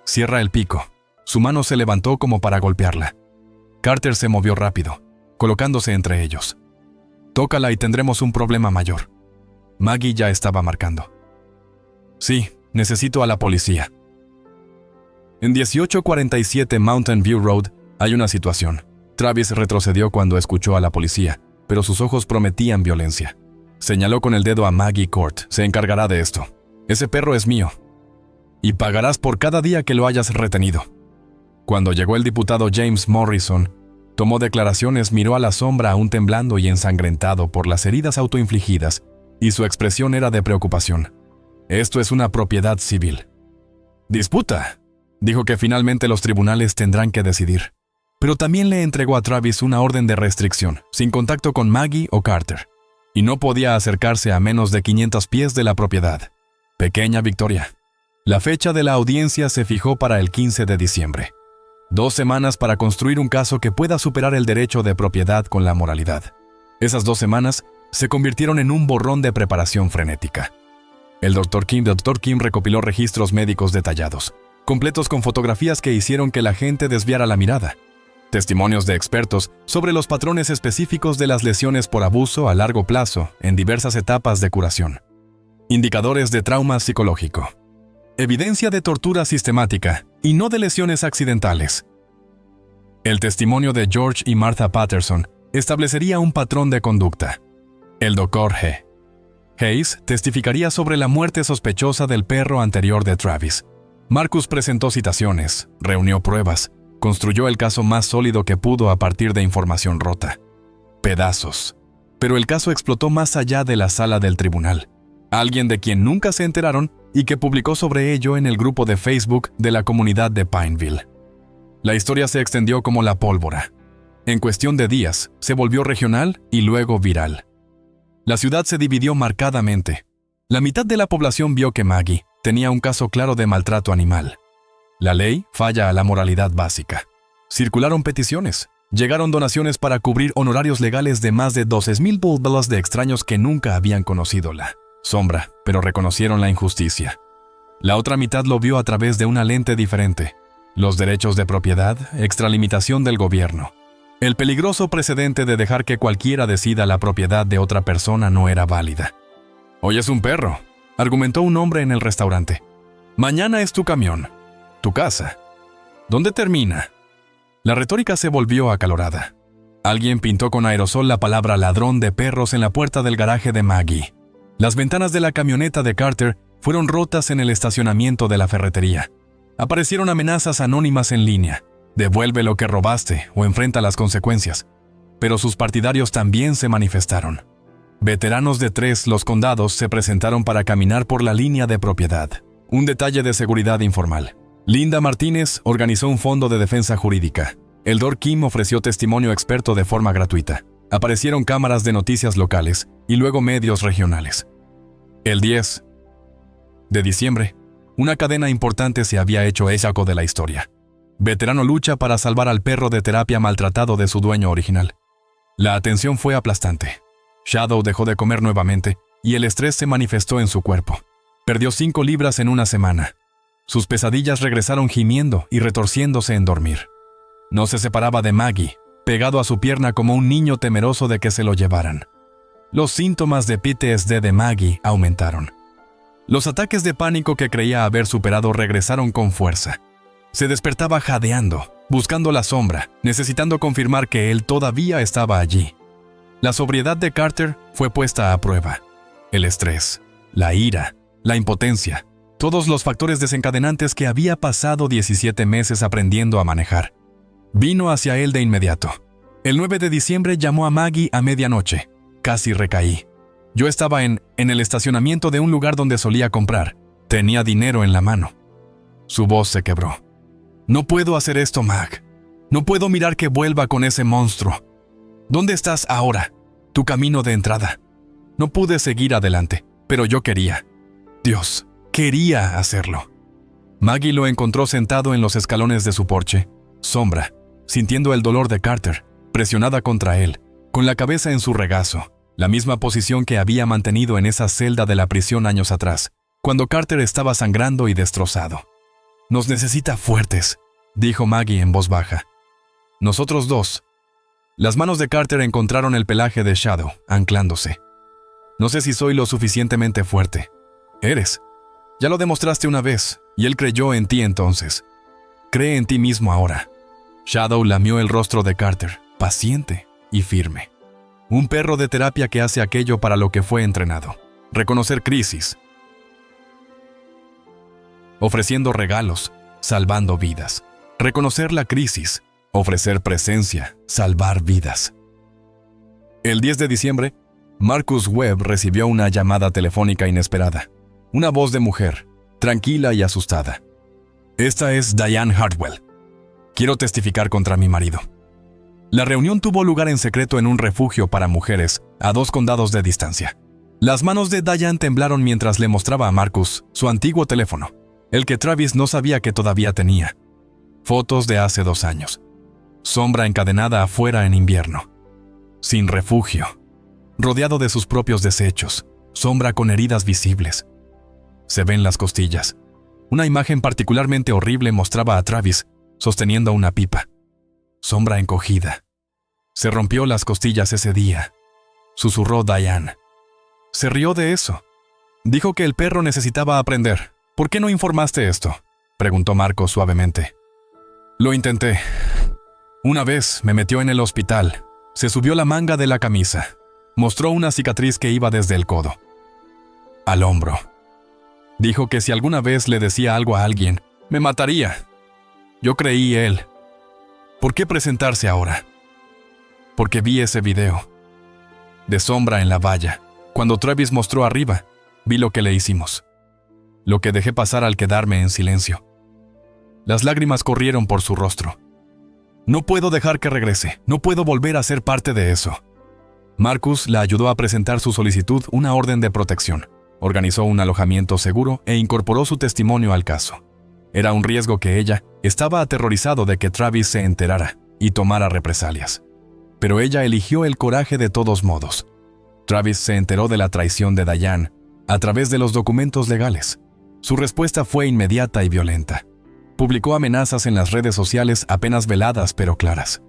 «Cierra el pico». Su mano se levantó como para golpearla. Carter se movió rápido, colocándose entre ellos. «Tócala y tendremos un problema mayor». Maggie ya estaba marcando. «Sí, necesito a la policía». En 1847 Mountain View Road hay una situación. Travis retrocedió cuando escuchó a la policía, pero sus ojos prometían violencia. Señaló con el dedo a Maggie Court. «Se encargará de esto. Ese perro es mío. Y pagarás por cada día que lo hayas retenido». Cuando llegó el diputado James Morrison, tomó declaraciones, miró a la sombra aún temblando y ensangrentado por las heridas autoinfligidas, y su expresión era de preocupación. «Esto es una propiedad civil». «Disputa», dijo que finalmente los tribunales tendrán que decidir. Pero también le entregó a Travis una orden de restricción, sin contacto con Maggie o Carter, y no podía acercarse a menos de 500 pies de la propiedad. Pequeña victoria. La fecha de la audiencia se fijó para el 15 de diciembre. 2 semanas para construir un caso que pueda superar el derecho de propiedad con la moralidad. Esas 2 semanas se convirtieron en un borrón de preparación frenética. El Dr. Kim recopiló registros médicos detallados, completos con fotografías que hicieron que la gente desviara la mirada. testimonios de expertos sobre los patrones específicos de las lesiones por abuso a largo plazo en diversas etapas de curación, indicadores de trauma psicológico, evidencia de tortura sistemática y no de lesiones accidentales. El testimonio de George y Martha Patterson establecería un patrón de conducta. El Dr. G. Hayes testificaría sobre la muerte sospechosa del perro anterior de Travis. Marcus presentó citaciones, reunió pruebas, construyó el caso más sólido que pudo a partir de información rota. Pedazos. Pero el caso explotó más allá de la sala del tribunal. Alguien de quien nunca se enteraron y que publicó sobre ello en el grupo de Facebook de la comunidad de Pineville. La historia se extendió como la pólvora. En cuestión de días, se volvió regional y luego viral. La ciudad se dividió marcadamente. La mitad de la población vio que Maggie tenía un caso claro de maltrato animal. La ley falla a la moralidad básica. Circularon peticiones. Llegaron donaciones para cubrir honorarios legales de más de $12,000 de extraños que nunca habían conocido la sombra, pero reconocieron la injusticia. La otra mitad lo vio a través de una lente diferente. Los derechos de propiedad, extralimitación del gobierno. El peligroso precedente de dejar que cualquiera decida la propiedad de otra persona no era válida. «Hoy es un perro», argumentó un hombre en el restaurante. «Mañana es tu camión, tu casa. ¿Dónde termina?» La retórica se volvió acalorada. Alguien pintó con aerosol la palabra ladrón de perros en la puerta del garaje de Maggie. Las ventanas de la camioneta de Carter fueron rotas en el estacionamiento de la ferretería. Aparecieron amenazas anónimas en línea. Devuelve lo que robaste o enfrenta las consecuencias. Pero sus partidarios también se manifestaron. Veteranos de los condados se presentaron para caminar por la línea de propiedad. Un detalle de seguridad informal. Linda Martínez organizó un fondo de defensa jurídica. Eldor Kim ofreció testimonio experto de forma gratuita. Aparecieron cámaras de noticias locales y luego medios regionales. El 10 de diciembre, una cadena importante se había hecho eco de la historia. Veterano lucha para salvar al perro de terapia maltratado de su dueño original. La atención fue aplastante. Shadow dejó de comer nuevamente y el estrés se manifestó en su cuerpo. Perdió 5 libras en una semana. Sus pesadillas regresaron gimiendo y retorciéndose en dormir. No se separaba de Maggie, pegado a su pierna como un niño temeroso de que se lo llevaran. Los síntomas de PTSD de Maggie aumentaron. Los ataques de pánico que creía haber superado regresaron con fuerza. Se despertaba jadeando, buscando la sombra, necesitando confirmar que él todavía estaba allí. La sobriedad de Carter fue puesta a prueba. El estrés, la ira, la impotencia, todos los factores desencadenantes que había pasado 17 meses aprendiendo a manejar. Vino hacia él de inmediato. El 9 de diciembre llamó a Maggie a medianoche. Casi recaí. Yo estaba en el estacionamiento de un lugar donde solía comprar. Tenía dinero en la mano. Su voz se quebró. «No puedo hacer esto, Mag. No puedo mirar que vuelva con ese monstruo. ¿Dónde estás ahora? Tu camino de entrada». No pude seguir adelante, pero yo quería. Dios, quería hacerlo. Maggie lo encontró sentado en los escalones de su porche, sombra, sintiendo el dolor de Carter, presionada contra él, con la cabeza en su regazo, la misma posición que había mantenido en esa celda de la prisión años atrás, cuando Carter estaba sangrando y destrozado. «Nos necesita fuertes», dijo Maggie en voz baja. «Nosotros dos». Las manos de Carter encontraron el pelaje de Shadow, anclándose. «No sé si soy lo suficientemente fuerte». «Eres. Ya lo demostraste una vez, y él creyó en ti entonces. Cree en ti mismo ahora». Shadow lamió el rostro de Carter, paciente y firme. Un perro de terapia que hace aquello para lo que fue entrenado. Reconocer crisis. Ofreciendo regalos, salvando vidas. Reconocer la crisis, ofrecer presencia, salvar vidas. El 10 de diciembre, Marcus Webb recibió una llamada telefónica inesperada. Una voz de mujer, tranquila y asustada. «Esta es Diane Hartwell. Quiero testificar contra mi marido». La reunión tuvo lugar en secreto en un refugio para mujeres, a 2 condados de distancia. Las manos de Diane temblaron mientras le mostraba a Marcus su antiguo teléfono, el que Travis no sabía que todavía tenía. Fotos de hace 2 años. Sombra encadenada afuera en invierno. Sin refugio. Rodeado de sus propios desechos. Sombra con heridas visibles. Se ven las costillas. Una imagen particularmente horrible mostraba a Travis sosteniendo una pipa. sombra encogida. Se rompió las costillas ese día, susurró Diane. Se rió de eso. Dijo que el perro necesitaba aprender. ¿Por qué no informaste esto?, preguntó Marcos suavemente. Lo intenté. Una vez me metió en el hospital. Se subió la manga de la camisa. Mostró una cicatriz que iba desde el codo al hombro. Dijo que si alguna vez le decía algo a alguien, me mataría. Yo creí él. ¿Por qué presentarse ahora? Porque vi ese video. De sombra en la valla. Cuando Travis mostró arriba, vi lo que le hicimos. Lo que dejé pasar al quedarme en silencio. Las lágrimas corrieron por su rostro. No puedo dejar que regrese. No puedo volver a ser parte de eso. Marcus la ayudó a presentar su solicitud, una orden de protección. Organizó un alojamiento seguro e incorporó su testimonio al caso. Era un riesgo que ella estaba aterrorizado de que Travis se enterara y tomara represalias. Pero ella eligió el coraje de todos modos. Travis se enteró de la traición de Diane a través de los documentos legales. Su respuesta fue inmediata y violenta. Publicó amenazas en las redes sociales apenas veladas pero claras.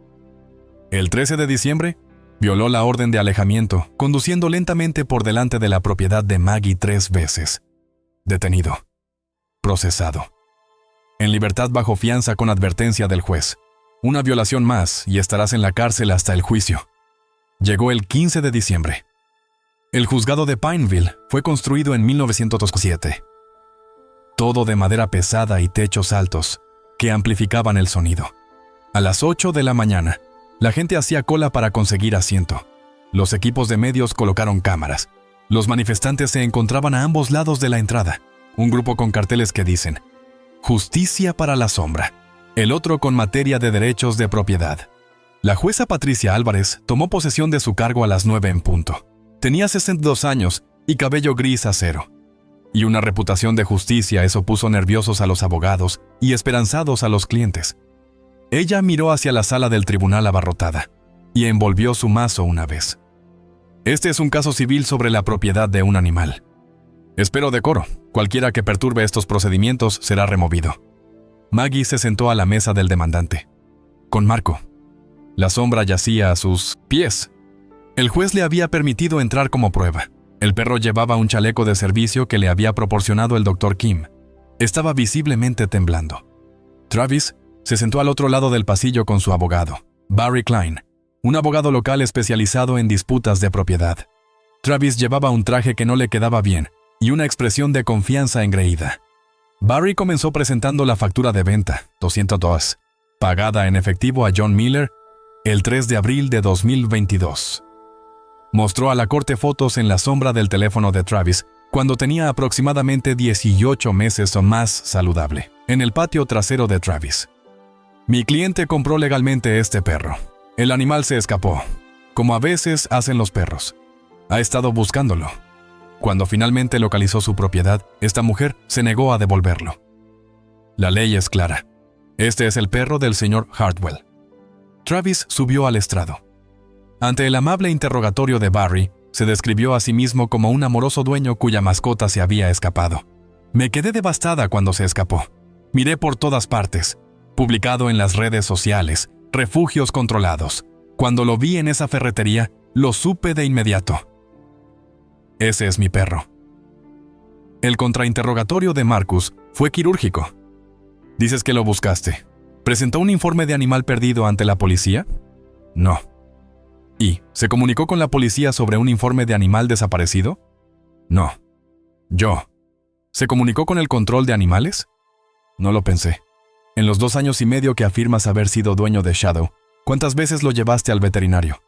El 13 de diciembre, violó la orden de alejamiento, conduciendo lentamente por delante de la propiedad de Maggie 3 veces. Detenido. Procesado. En libertad bajo fianza con advertencia del juez. Una violación más y estarás en la cárcel hasta el juicio. Llegó el 15 de diciembre. El juzgado de Pineville fue construido en 1907. Todo de madera pesada y techos altos, que amplificaban el sonido. A las 8 de la mañana, la gente hacía cola para conseguir asiento. Los equipos de medios colocaron cámaras. Los manifestantes se encontraban a ambos lados de la entrada. Un grupo con carteles que dicen, Justicia para la sombra. El otro con materia de derechos de propiedad. La jueza Patricia Álvarez tomó posesión de su cargo a las 9 en punto. Tenía 62 años y cabello gris acero. Y una reputación de justicia, eso puso nerviosos a los abogados y esperanzados a los clientes. Ella miró hacia la sala del tribunal abarrotada y envolvió su mazo una vez. Este es un caso civil sobre la propiedad de un animal. Espero decoro. Cualquiera que perturbe estos procedimientos será removido. Maggie se sentó a la mesa del demandante. Con Marco. La sombra yacía a sus pies. El juez le había permitido entrar como prueba. El perro llevaba un chaleco de servicio que le había proporcionado el Dr. Kim. Estaba visiblemente temblando. Travis se sentó al otro lado del pasillo con su abogado, Barry Klein, un abogado local especializado en disputas de propiedad. Travis llevaba un traje que no le quedaba bien y una expresión de confianza engreída. Barry comenzó presentando la factura de venta, $200, pagada en efectivo a John Miller el 3 de abril de 2022. Mostró a la corte fotos en la sombra del teléfono de Travis cuando tenía aproximadamente 18 meses o más saludable, en el patio trasero de Travis. Mi cliente compró legalmente este perro. El animal se escapó, como a veces hacen los perros. Ha estado buscándolo. Cuando finalmente localizó su propiedad, esta mujer se negó a devolverlo. La ley es clara. Este es el perro del señor Hartwell. Travis subió al estrado. Ante el amable interrogatorio de Barry, se describió a sí mismo como un amoroso dueño cuya mascota se había escapado. Me quedé devastada cuando se escapó. Miré por todas partes. Publicado en las redes sociales, refugios controlados. Cuando lo vi en esa ferretería, lo supe de inmediato. Ese es mi perro. El contrainterrogatorio de Marcus fue quirúrgico. Dices que lo buscaste. ¿Presentó un informe de animal perdido ante la policía? No. ¿Y se comunicó con la policía sobre un informe de animal desaparecido? No. Yo. ¿Se comunicó con el control de animales? No lo pensé. En los 2 años y medio que afirmas haber sido dueño de Shadow, ¿cuántas veces lo llevaste al veterinario?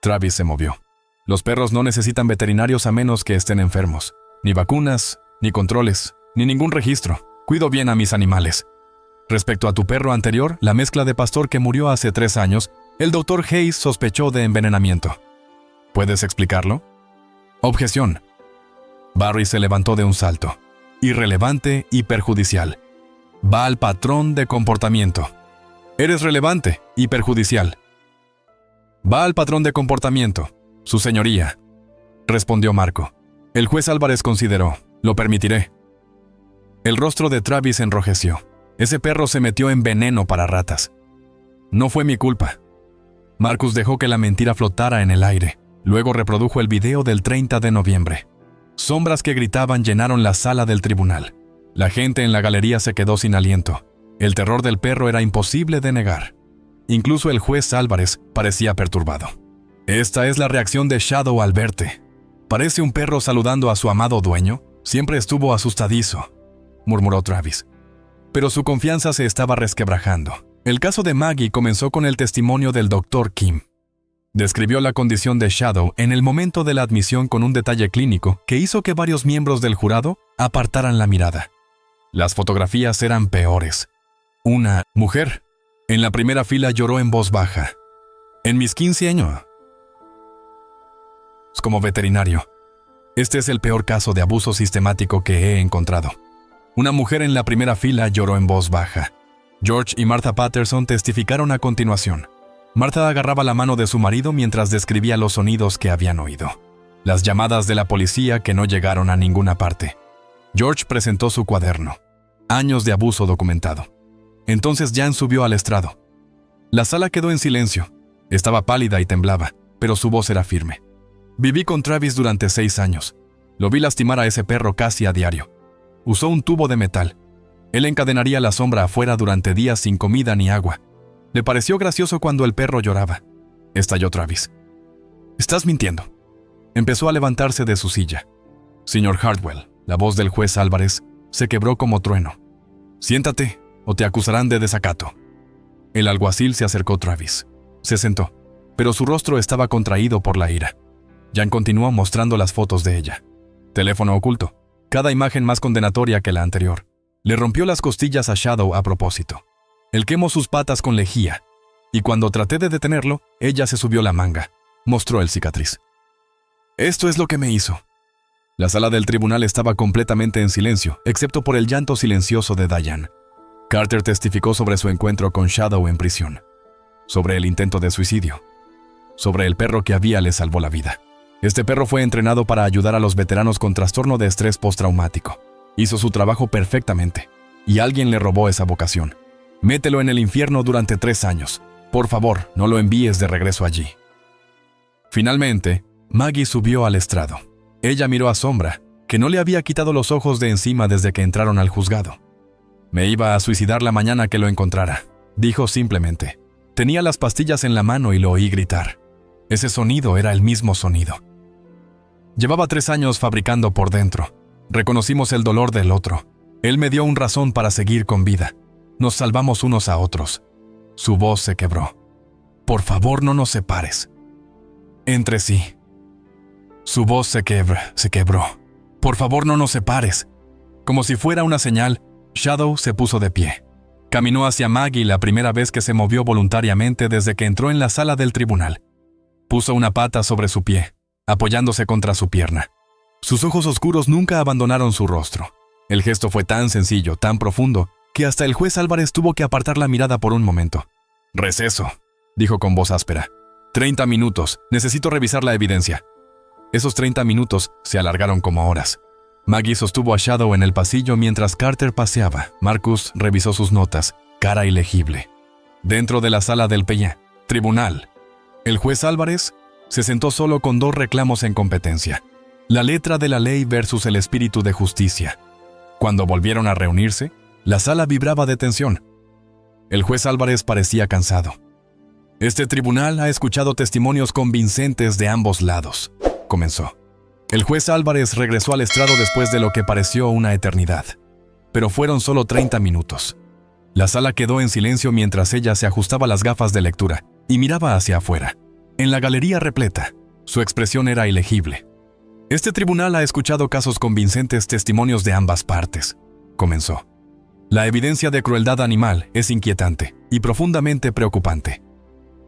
Travis se movió. Los perros no necesitan veterinarios a menos que estén enfermos. Ni vacunas, ni controles, ni ningún registro. Cuido bien a mis animales. Respecto a tu perro anterior, la mezcla de pastor que murió hace 3 años, el Dr. Hayes sospechó de envenenamiento. ¿Puedes explicarlo? Objeción. Barry se levantó de un salto. Irrelevante y perjudicial. Va al patrón de comportamiento. Eres relevante y perjudicial. Va al patrón de comportamiento, su señoría, respondió Marco. El juez Álvarez consideró, lo permitiré. El rostro de Travis enrojeció. Ese perro se metió en veneno para ratas. No fue mi culpa. Marcus dejó que la mentira flotara en el aire. Luego reprodujo el video del 30 de noviembre. Sombras que gritaban llenaron la sala del tribunal. La gente en la galería se quedó sin aliento. El terror del perro era imposible de negar. Incluso el juez Álvarez parecía perturbado. Esta es la reacción de Shadow al verte. Parece un perro saludando a su amado dueño. Siempre estuvo asustadizo, murmuró Travis. Pero su confianza se estaba resquebrajando. El caso de Maggie comenzó con el testimonio del Dr. Kim. Describió la condición de Shadow en el momento de la admisión con un detalle clínico que hizo que varios miembros del jurado apartaran la mirada. Las fotografías eran peores. Una mujer en la primera fila lloró en voz baja. En mis 15 años, como veterinario, este es el peor caso de abuso sistemático que he encontrado. Una mujer en la primera fila lloró en voz baja. George y Martha Patterson testificaron a continuación. Martha agarraba la mano de su marido mientras describía los sonidos que habían oído. Las llamadas de la policía que no llegaron a ninguna parte. George presentó su cuaderno. Años de abuso documentado. Entonces Jan subió al estrado. La sala quedó en silencio. Estaba pálida y temblaba, pero su voz era firme. Viví con Travis durante 6 años. Lo vi lastimar a ese perro casi a diario. Usó un tubo de metal. Él encadenaría la sombra afuera durante días sin comida ni agua. Le pareció gracioso cuando el perro lloraba. Estalló Travis. «Estás mintiendo». Empezó a levantarse de su silla. «Señor Hartwell», la voz del juez Álvarez se quebró como trueno. «Siéntate, o te acusarán de desacato». El alguacil se acercó a Travis. Se sentó, pero su rostro estaba contraído por la ira. Jan continuó mostrando las fotos de ella. Teléfono oculto. Cada imagen más condenatoria que la anterior. Le rompió las costillas a Shadow a propósito. Él quemó sus patas con lejía, y cuando traté de detenerlo, ella se subió la manga. Mostró el cicatriz. «Esto es lo que me hizo». La sala del tribunal estaba completamente en silencio, excepto por el llanto silencioso de Diane. Carter testificó sobre su encuentro con Shadow en prisión, sobre el intento de suicidio, sobre el perro que le salvó la vida. Este perro fue entrenado para ayudar a los veteranos con trastorno de estrés postraumático. Hizo su trabajo perfectamente, y alguien le robó esa vocación. Mételo en el infierno durante 3 años. Por favor, no lo envíes de regreso allí. Finalmente, Maggie subió al estrado. Ella miró a Sombra, que no le había quitado los ojos de encima desde que entraron al juzgado. «Me iba a suicidar la mañana que lo encontrara», dijo simplemente. Tenía las pastillas en la mano y lo oí gritar. Ese sonido era el mismo sonido. Llevaba 3 años fabricando por dentro. Reconocimos el dolor del otro. Él me dio una razón para seguir con vida. Nos salvamos unos a otros. Su voz se quebró. «Por favor, no nos separes». Entre sí. Su voz se quebró. «Por favor, no nos separes». Como si fuera una señal, Shadow se puso de pie. Caminó hacia Maggie la primera vez que se movió voluntariamente desde que entró en la sala del tribunal. Puso una pata sobre su pie, apoyándose contra su pierna. Sus ojos oscuros nunca abandonaron su rostro. El gesto fue tan sencillo, tan profundo, que hasta el juez Álvarez tuvo que apartar la mirada por un momento. «Receso», dijo con voz áspera. 30 minutos, necesito revisar la evidencia. Esos 30 minutos se alargaron como horas. Maggie sostuvo a Shadow en el pasillo mientras Carter paseaba. Marcus revisó sus notas, cara ilegible. Dentro de la sala del tribunal, el juez Álvarez se sentó solo con 2 reclamos en competencia: la letra de la ley versus el espíritu de justicia. Cuando volvieron a reunirse, la sala vibraba de tensión. El juez Álvarez parecía cansado. «Este tribunal ha escuchado testimonios convincentes de ambos lados», comenzó. El juez Álvarez regresó al estrado después de lo que pareció una eternidad. Pero fueron solo 30 minutos. La sala quedó en silencio mientras ella se ajustaba las gafas de lectura y miraba hacia afuera. En la galería repleta, su expresión era ilegible. «Este tribunal ha escuchado casos convincentes, testimonios de ambas partes», comenzó. «La evidencia de crueldad animal es inquietante y profundamente preocupante.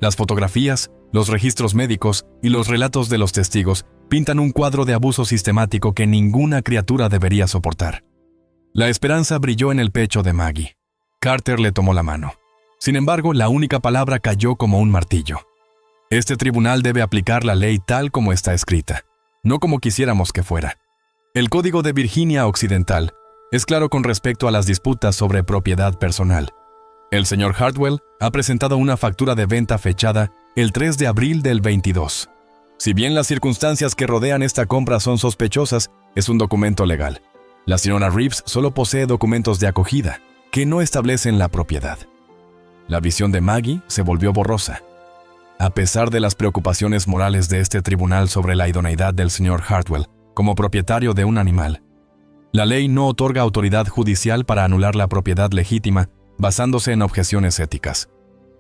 Las fotografías, los registros médicos y los relatos de los testigos pintan un cuadro de abuso sistemático que ninguna criatura debería soportar». La esperanza brilló en el pecho de Maggie. Carter le tomó la mano. Sin embargo, la única palabra cayó como un martillo. «Este tribunal debe aplicar la ley tal como está escrita, no como quisiéramos que fuera. El Código de Virginia Occidental es claro con respecto a las disputas sobre propiedad personal. El señor Hartwell ha presentado una factura de venta fechada el 3 de abril del 22. Si bien las circunstancias que rodean esta compra son sospechosas, es un documento legal. La señora Reeves solo posee documentos de acogida, que no establecen la propiedad. La visión de Maggie se volvió borrosa. A pesar de las preocupaciones morales de este tribunal sobre la idoneidad del señor Hartwell como propietario de un animal, la ley no otorga autoridad judicial para anular la propiedad legítima basándose en objeciones éticas.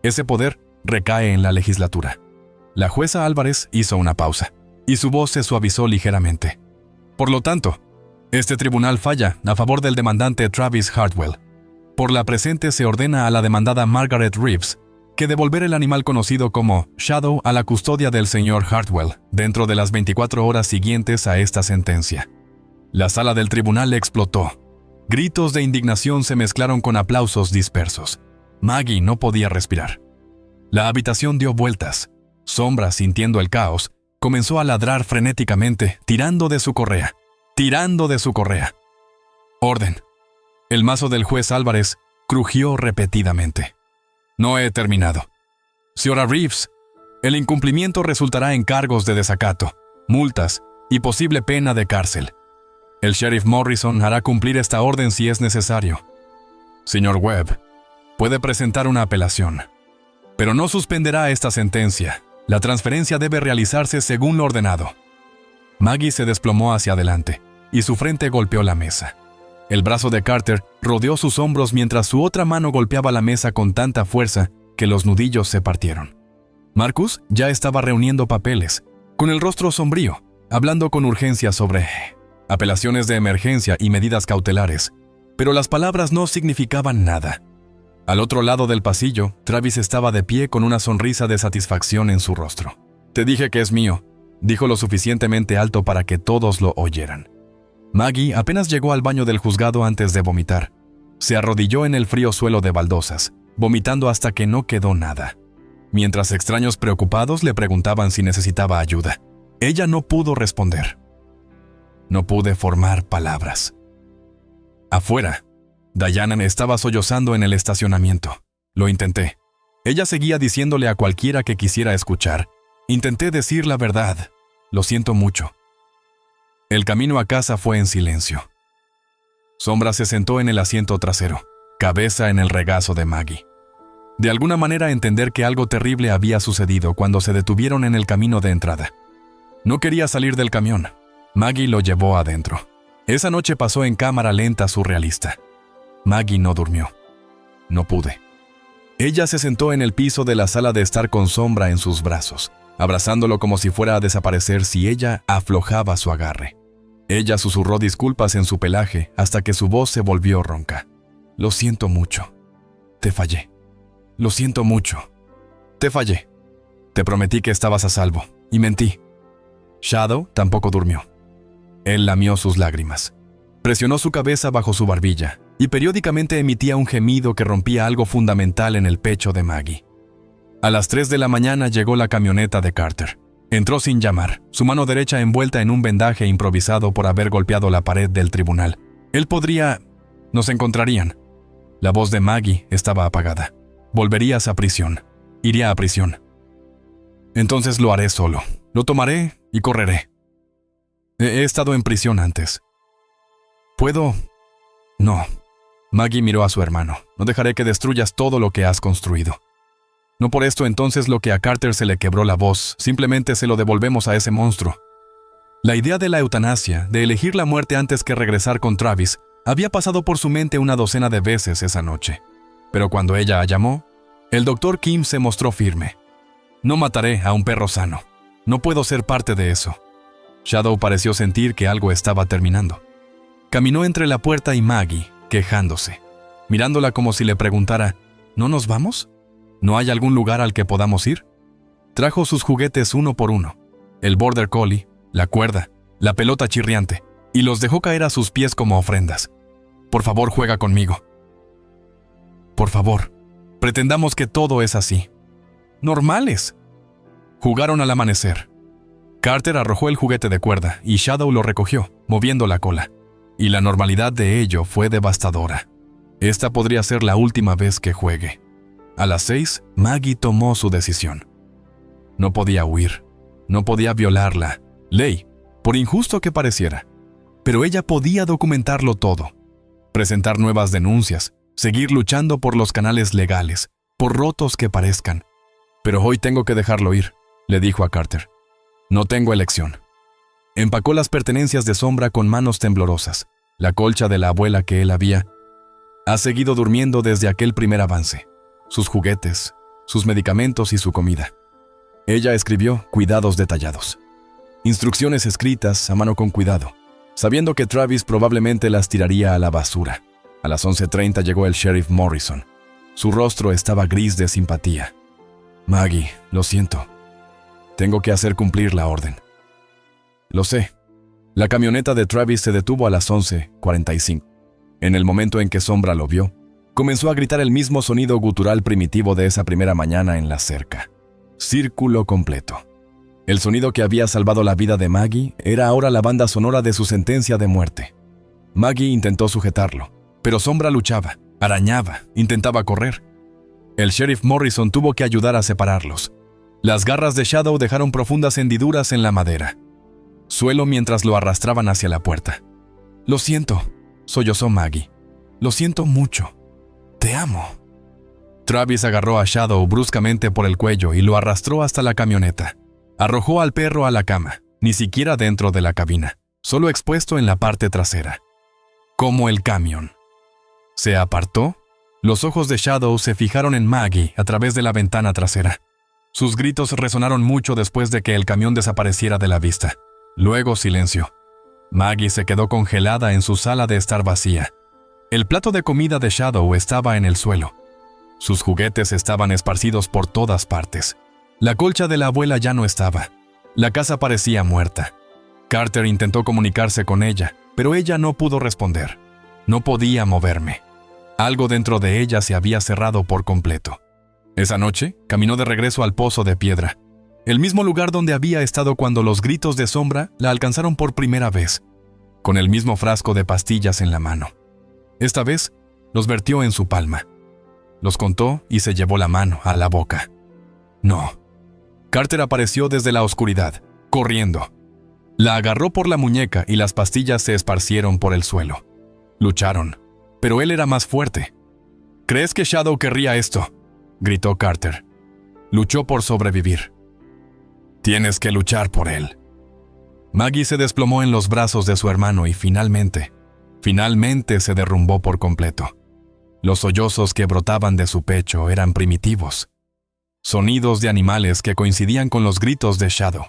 Ese poder recae en la legislatura. La jueza Álvarez hizo una pausa, y su voz se suavizó ligeramente. Por lo tanto, este tribunal falla a favor del demandante Travis Hartwell. Por la presente se ordena a la demandada Margaret Reeves que devolver el animal conocido como Shadow a la custodia del señor Hartwell dentro de las 24 horas siguientes a esta sentencia. La sala del tribunal explotó. Gritos de indignación se mezclaron con aplausos dispersos. Maggie no podía respirar. La habitación dio vueltas. Sombra, sintiendo el caos, comenzó a ladrar frenéticamente, tirando de su correa. Orden. El mazo del juez Álvarez crujió repetidamente. No he terminado. Señora Reeves, el incumplimiento resultará en cargos de desacato, multas y posible pena de cárcel. El sheriff Morrison hará cumplir esta orden si es necesario. Señor Webb, puede presentar una apelación, pero no suspenderá esta sentencia. La transferencia debe realizarse según lo ordenado. Maggie se desplomó hacia adelante y su frente golpeó la mesa. El brazo de Carter rodeó sus hombros mientras su otra mano golpeaba la mesa con tanta fuerza que los nudillos se partieron. Marcus ya estaba reuniendo papeles, con el rostro sombrío, hablando con urgencia sobre apelaciones de emergencia y medidas cautelares, pero las palabras no significaban nada. Al otro lado del pasillo, Travis estaba de pie con una sonrisa de satisfacción en su rostro. «Te dije que es mío», dijo lo suficientemente alto para que todos lo oyeran. Maggie apenas llegó al baño del juzgado antes de vomitar. Se arrodilló en el frío suelo de baldosas, vomitando hasta que no quedó nada. Mientras extraños preocupados le preguntaban si necesitaba ayuda, ella no pudo responder. No pude formar palabras. Afuera, Diana estaba sollozando en el estacionamiento. Lo intenté. Ella seguía diciéndole a cualquiera que quisiera escuchar. Intenté decir la verdad. Lo siento mucho. El camino a casa fue en silencio. Sombra se sentó en el asiento trasero, cabeza en el regazo de Maggie. De alguna manera entender que algo terrible había sucedido cuando se detuvieron en el camino de entrada. No quería salir del camión. Maggie lo llevó adentro. Esa noche pasó en cámara lenta surrealista. Maggie no durmió. No pude. Ella se sentó en el piso de la sala de estar con Sombra en sus brazos, abrazándolo como si fuera a desaparecer si ella aflojaba su agarre. Ella susurró disculpas en su pelaje hasta que su voz se volvió ronca. Lo siento mucho. Te fallé. Lo siento mucho. Te fallé. Te prometí que estabas a salvo, y mentí. Shadow tampoco durmió. Él lamió sus lágrimas. Presionó su cabeza bajo su barbilla, y periódicamente emitía un gemido que rompía algo fundamental en el pecho de Maggie. A las 3 de la mañana llegó la camioneta de Carter. Entró sin llamar, su mano derecha envuelta en un vendaje improvisado por haber golpeado la pared del tribunal. Él podría... Nos encontrarían. La voz de Maggie estaba apagada. Volverías a prisión. Iría a prisión. Entonces lo haré solo. Lo tomaré y correré. He estado en prisión antes. ¿Puedo? No. Maggie miró a su hermano. No dejaré que destruyas todo lo que has construido. No por esto entonces lo que a Carter se le quebró la voz, simplemente se lo devolvemos a ese monstruo. La idea de la eutanasia, de elegir la muerte antes que regresar con Travis, había pasado por su mente una docena de veces esa noche. Pero cuando ella llamó, el Dr. Kim se mostró firme. No mataré a un perro sano. No puedo ser parte de eso. Shadow pareció sentir que algo estaba terminando. Caminó entre la puerta y Maggie, quejándose, mirándola como si le preguntara, ¿no nos vamos? ¿No hay algún lugar al que podamos ir? Trajo sus juguetes uno por uno, el border collie, la cuerda, la pelota chirriante, y los dejó caer a sus pies como ofrendas. Por favor, juega conmigo. Por favor, pretendamos que todo es así. Normales. Jugaron al amanecer. Carter arrojó el juguete de cuerda y Shadow lo recogió, moviendo la cola. Y la normalidad de ello fue devastadora. Esta podría ser la última vez que juegue. A las 6, Maggie tomó su decisión. No podía huir, no podía violar la ley, por injusto que pareciera. Pero ella podía documentarlo todo, presentar nuevas denuncias, seguir luchando por los canales legales, por rotos que parezcan. Pero hoy tengo que dejarlo ir, le dijo a Carter. No tengo elección. Empacó las pertenencias de Sombra con manos temblorosas, la colcha de la abuela que él había. Ha seguido durmiendo desde aquel primer avance, sus juguetes, sus medicamentos y su comida. Ella escribió cuidados detallados. Instrucciones escritas a mano con cuidado, sabiendo que Travis probablemente las tiraría a la basura. A las 11:30 llegó el sheriff Morrison. Su rostro estaba gris de simpatía. Maggie, lo siento. Tengo que hacer cumplir la orden. Lo sé. La camioneta de Travis se detuvo a las 11:45. En el momento en que Sombra lo vio, comenzó a gritar el mismo sonido gutural primitivo de esa primera mañana en la cerca. Círculo completo. El sonido que había salvado la vida de Maggie era ahora la banda sonora de su sentencia de muerte. Maggie intentó sujetarlo, pero Sombra luchaba, arañaba, intentaba correr. El sheriff Morrison tuvo que ayudar a separarlos. Las garras de Shadow dejaron profundas hendiduras en la madera. Suelo mientras lo arrastraban hacia la puerta. Lo siento, sollozó Maggie. Lo siento mucho. Te amo. Travis agarró a Shadow bruscamente por el cuello y lo arrastró hasta la camioneta. Arrojó al perro a la cama, ni siquiera dentro de la cabina, solo expuesto en la parte trasera. Como el camión. Se apartó. Los ojos de Shadow se fijaron en Maggie a través de la ventana trasera. Sus gritos resonaron mucho después de que el camión desapareciera de la vista. Luego silencio. Maggie se quedó congelada en su sala de estar vacía. El plato de comida de Shadow estaba en el suelo. Sus juguetes estaban esparcidos por todas partes. La colcha de la abuela ya no estaba. La casa parecía muerta. Carter intentó comunicarse con ella, pero ella no pudo responder. No podía moverme. Algo dentro de ella se había cerrado por completo. Esa noche, caminó de regreso al pozo de piedra, el mismo lugar donde había estado cuando los gritos de Sombra la alcanzaron por primera vez, con el mismo frasco de pastillas en la mano. Esta vez, los vertió en su palma. Los contó y se llevó la mano a la boca. No. Carter apareció desde la oscuridad, corriendo. La agarró por la muñeca y las pastillas se esparcieron por el suelo. Lucharon, pero él era más fuerte. ¿Crees que Shadow querría esto?, gritó Carter. Luchó por sobrevivir. Tienes que luchar por él. Maggie se desplomó en los brazos de su hermano y finalmente se derrumbó por completo. Los sollozos que brotaban de su pecho eran primitivos. Sonidos de animales que coincidían con los gritos de Shadow.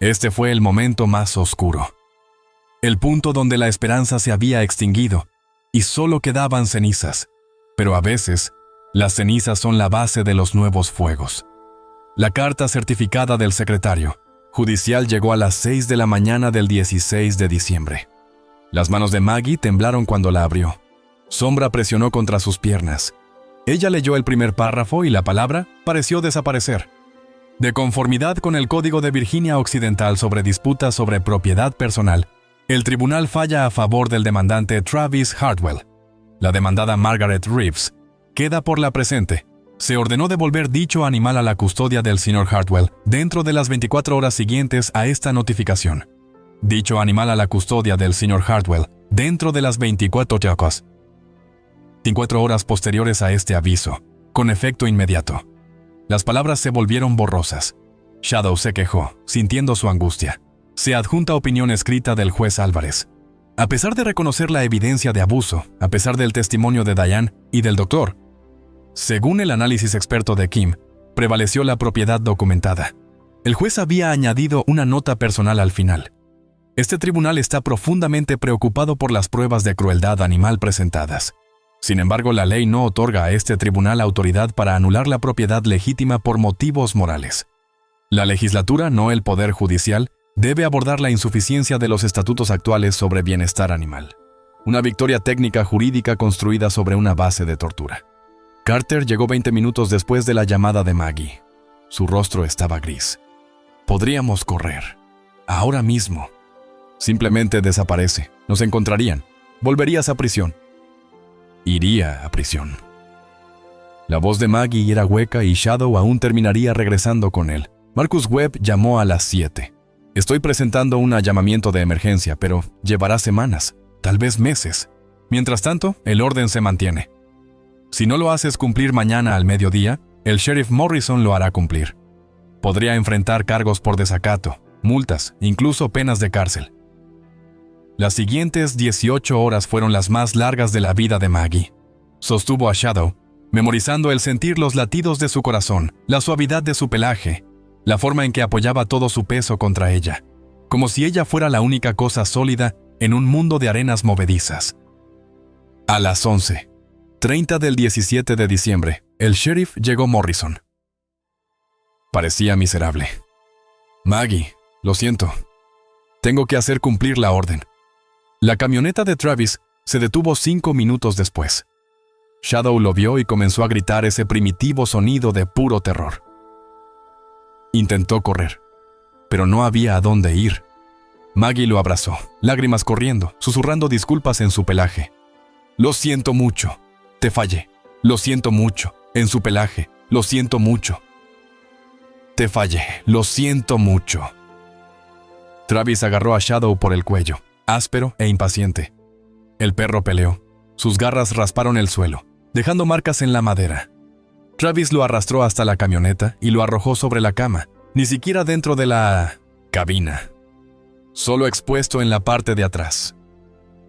Este fue el momento más oscuro. El punto donde la esperanza se había extinguido y solo quedaban cenizas. Pero a veces, las cenizas son la base de los nuevos fuegos. La carta certificada del secretario judicial llegó a las 6 de la mañana del 16 de diciembre. Las manos de Maggie temblaron cuando la abrió. Sombra presionó contra sus piernas. Ella leyó el primer párrafo y la palabra pareció desaparecer. De conformidad con el Código de Virginia Occidental sobre disputas sobre propiedad personal, el tribunal falla a favor del demandante Travis Hartwell. La demandada Margaret Reeves queda por la presente. Se ordenó devolver dicho animal a la custodia del señor Hartwell dentro de las 24 horas siguientes a esta notificación. Dicho animal a la custodia del señor Hartwell dentro de las 24 horas posteriores a este aviso, con efecto inmediato. Las palabras se volvieron borrosas. Shadow se quejó, sintiendo su angustia. Se adjunta opinión escrita del juez Álvarez. A pesar de reconocer la evidencia de abuso, a pesar del testimonio de Diane y del doctor, según el análisis experto de Kim, prevaleció la propiedad documentada. El juez había añadido una nota personal al final. Este tribunal está profundamente preocupado por las pruebas de crueldad animal presentadas. Sin embargo, la ley no otorga a este tribunal autoridad para anular la propiedad legítima por motivos morales. La legislatura, no el poder judicial, debe abordar la insuficiencia de los estatutos actuales sobre bienestar animal. Una victoria técnica jurídica construida sobre una base de tortura. Carter llegó 20 minutos después de la llamada de Maggie. Su rostro estaba gris. Podríamos correr. Ahora mismo. Simplemente desaparece. Nos encontrarían. Volverías a prisión. iría a prisión. La voz de Maggie era hueca y Shadow aún terminaría regresando con él. Marcus Webb llamó a las 7. Estoy presentando un llamamiento de emergencia, pero llevará semanas, tal vez meses. Mientras tanto, el orden se mantiene. Si no lo haces cumplir mañana al mediodía, el sheriff Morrison lo hará cumplir. Podría enfrentar cargos por desacato, multas, incluso penas de cárcel. Las siguientes 18 horas fueron las más largas de la vida de Maggie. Sostuvo a Shadow, memorizando el sentir los latidos de su corazón, la suavidad de su pelaje, la forma en que apoyaba todo su peso contra ella, como si ella fuera la única cosa sólida en un mundo de arenas movedizas. A las 11:30 del 17 de diciembre, el sheriff llegó Morrison. Parecía miserable. Maggie, lo siento. Tengo que hacer cumplir la orden. La camioneta de Travis se detuvo 5 minutos después. Shadow lo vio y comenzó a gritar ese primitivo sonido de puro terror. Intentó correr, pero no había a dónde ir. Maggie lo abrazó, lágrimas corriendo, susurrando disculpas en su pelaje. Lo siento mucho, te fallé. Lo siento mucho, en su pelaje. Lo siento mucho. Te fallé, lo siento mucho. Travis agarró a Shadow por el cuello, áspero e impaciente. El perro peleó. Sus garras rasparon el suelo, dejando marcas en la madera. Travis lo arrastró hasta la camioneta y lo arrojó sobre la cama, ni siquiera dentro de la cabina, solo expuesto en la parte de atrás.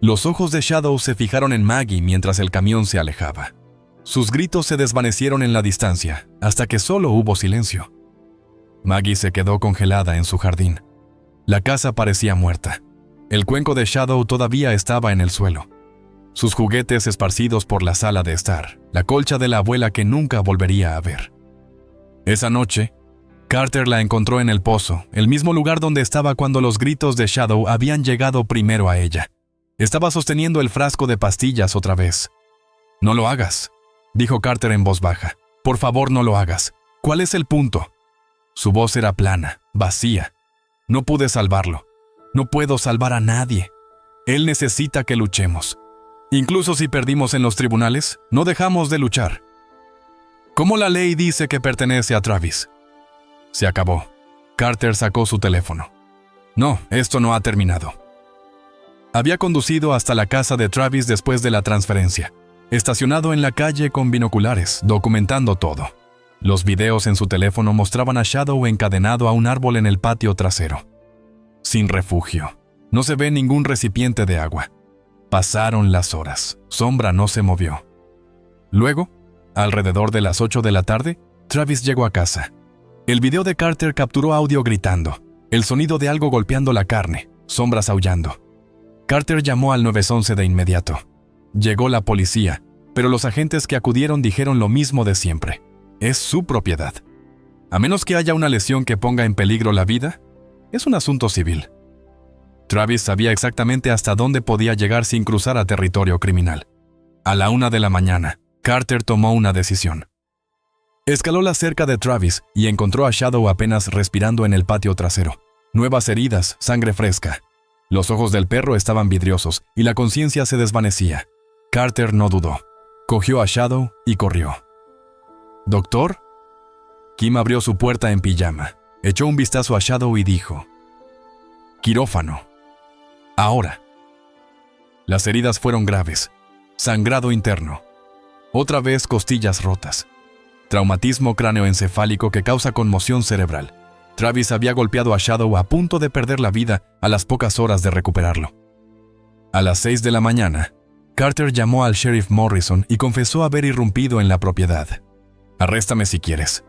Los ojos de Shadow se fijaron en Maggie mientras el camión se alejaba. Sus gritos se desvanecieron en la distancia, hasta que solo hubo silencio. Maggie se quedó congelada en su jardín. La casa parecía muerta. El cuenco de Shadow todavía estaba en el suelo. Sus juguetes esparcidos por la sala de estar, la colcha de la abuela que nunca volvería a ver. Esa noche, Carter la encontró en el pozo, el mismo lugar donde estaba cuando los gritos de Shadow habían llegado primero a ella. Estaba sosteniendo el frasco de pastillas otra vez. «No lo hagas», dijo Carter en voz baja. «Por favor, no lo hagas. ¿Cuál es el punto?» Su voz era plana, vacía. «No pude salvarlo. No puedo salvar a nadie. Él necesita que luchemos. Incluso si perdimos en los tribunales, no dejamos de luchar. ¿Cómo la ley dice que pertenece a Travis?» Se acabó. Carter sacó su teléfono. «No, esto no ha terminado». Había conducido hasta la casa de Travis después de la transferencia, estacionado en la calle con binoculares, documentando todo. Los videos en su teléfono mostraban a Shadow encadenado a un árbol en el patio trasero. Sin refugio. No se ve ningún recipiente de agua. Pasaron las horas. Sombra no se movió. Luego, alrededor de las 8 de la tarde, Travis llegó a casa. El video de Carter capturó audio gritando, el sonido de algo golpeando la carne, sombras aullando. Carter llamó al 911 de inmediato. Llegó la policía, pero los agentes que acudieron dijeron lo mismo de siempre. Es su propiedad. A menos que haya una lesión que ponga en peligro la vida, es un asunto civil. Travis sabía exactamente hasta dónde podía llegar sin cruzar a territorio criminal. A la 1 de la mañana, Carter tomó una decisión. Escaló la cerca de Travis y encontró a Shadow apenas respirando en el patio trasero. Nuevas heridas, sangre fresca. Los ojos del perro estaban vidriosos y la conciencia se desvanecía. Carter no dudó. Cogió a Shadow y corrió. «¿Doctor?» Kim abrió su puerta en pijama, echó un vistazo a Shadow y dijo: «Quirófano. Ahora». Las heridas fueron graves. Sangrado interno. Otra vez costillas rotas. Traumatismo cráneoencefálico que causa conmoción cerebral. Travis había golpeado a Shadow a punto de perder la vida a las pocas horas de recuperarlo. A las 6 de la mañana, Carter llamó al sheriff Morrison y confesó haber irrumpido en la propiedad. «Arréstame si quieres.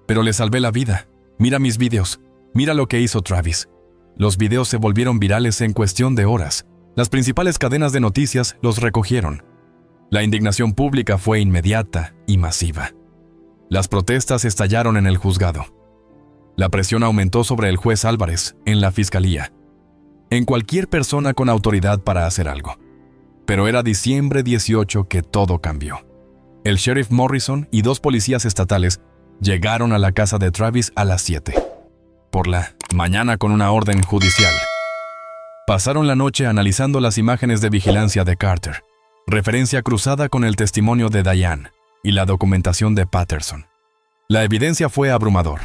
Pero le salvé la vida. Mira mis videos. Mira lo que hizo Travis». Los videos se volvieron virales en cuestión de horas. Las principales cadenas de noticias los recogieron. La indignación pública fue inmediata y masiva. Las protestas estallaron en el juzgado. La presión aumentó sobre el juez Álvarez, en la fiscalía, en cualquier persona con autoridad para hacer algo. Pero era diciembre 18 que todo cambió. El sheriff Morrison y 2 policías estatales llegaron a la casa de Travis a las 7. Por la mañana con una orden judicial. Pasaron la noche analizando las imágenes de vigilancia de Carter. referencia cruzada con el testimonio de Diane y la documentación de Patterson. La evidencia fue abrumador.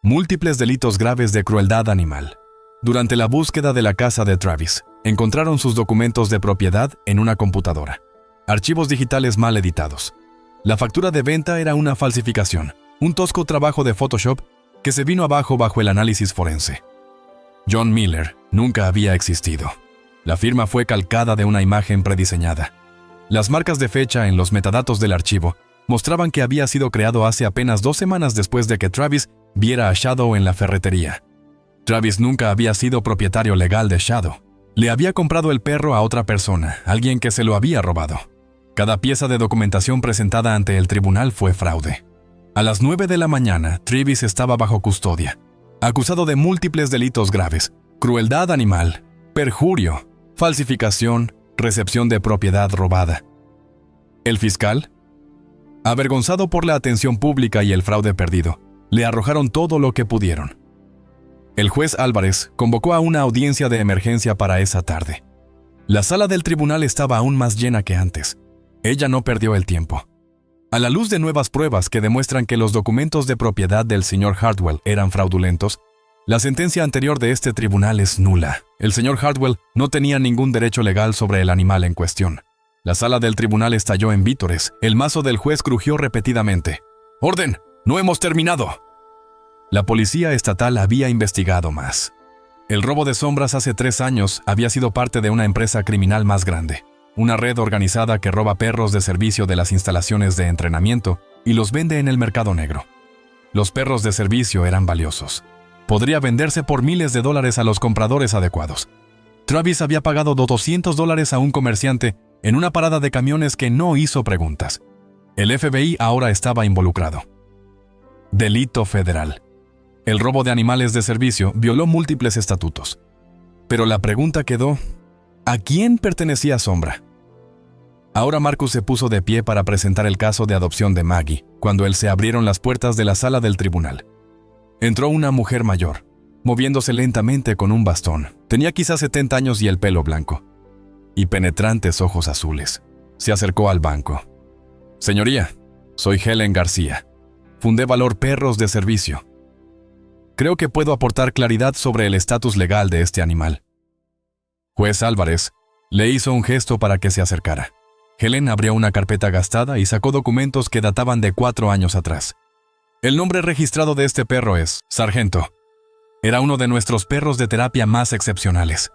Múltiples delitos graves de crueldad animal. Durante la búsqueda de la casa de Travis, encontraron sus documentos de propiedad en una computadora. Archivos digitales mal editados. La factura de venta era una falsificación, un tosco trabajo de Photoshop que se vino abajo bajo el análisis forense. John Miller nunca había existido. La firma fue calcada de una imagen prediseñada. Las marcas de fecha en los metadatos del archivo mostraban que había sido creado hace apenas 2 semanas después de que Travis viera a Shadow en la ferretería. Travis nunca había sido propietario legal de Shadow. Le había comprado el perro a otra persona, alguien que se lo había robado. Cada pieza de documentación presentada ante el tribunal fue fraude. A las 9 de la mañana, Travis estaba bajo custodia, acusado de múltiples delitos graves: crueldad animal, perjurio, falsificación, recepción de propiedad robada. El fiscal, avergonzado por la atención pública y el fraude perdido, le arrojaron todo lo que pudieron. El juez Álvarez convocó a una audiencia de emergencia para esa tarde. La sala del tribunal estaba aún más llena que antes. Ella no perdió el tiempo. A la luz de nuevas pruebas que demuestran que los documentos de propiedad del señor Hartwell eran fraudulentos, la sentencia anterior de este tribunal es nula. El señor Hartwell no tenía ningún derecho legal sobre el animal en cuestión. La sala del tribunal estalló en vítores. El mazo del juez crujió repetidamente. ¡Orden! ¡No hemos terminado! La policía estatal había investigado más. El robo de sombras hace 3 años había sido parte de una empresa criminal más grande, una red organizada que roba perros de servicio de las instalaciones de entrenamiento y los vende en el mercado negro. Los perros de servicio eran valiosos. Podría venderse por miles de dólares a los compradores adecuados. Travis había pagado $200 a un comerciante en una parada de camiones que no hizo preguntas. El FBI ahora estaba involucrado. Delito federal. El robo de animales de servicio violó múltiples estatutos. Pero la pregunta quedó: ¿a quién pertenecía Sombra? Ahora Marcus se puso de pie para presentar el caso de adopción de Maggie, cuando se abrieron las puertas de la sala del tribunal. Entró una mujer mayor, moviéndose lentamente con un bastón. Tenía quizás 70 años y el pelo blanco, y penetrantes ojos azules. Se acercó al banco. Señoría, soy Helen García. Fundé Valor Perros de Servicio. Creo que puedo aportar claridad sobre el estatus legal de este animal. Juez Álvarez le hizo un gesto para que se acercara. Helen abrió una carpeta gastada y sacó documentos que databan de 4 años atrás. El nombre registrado de este perro es Sargento. Era uno de nuestros perros de terapia más excepcionales,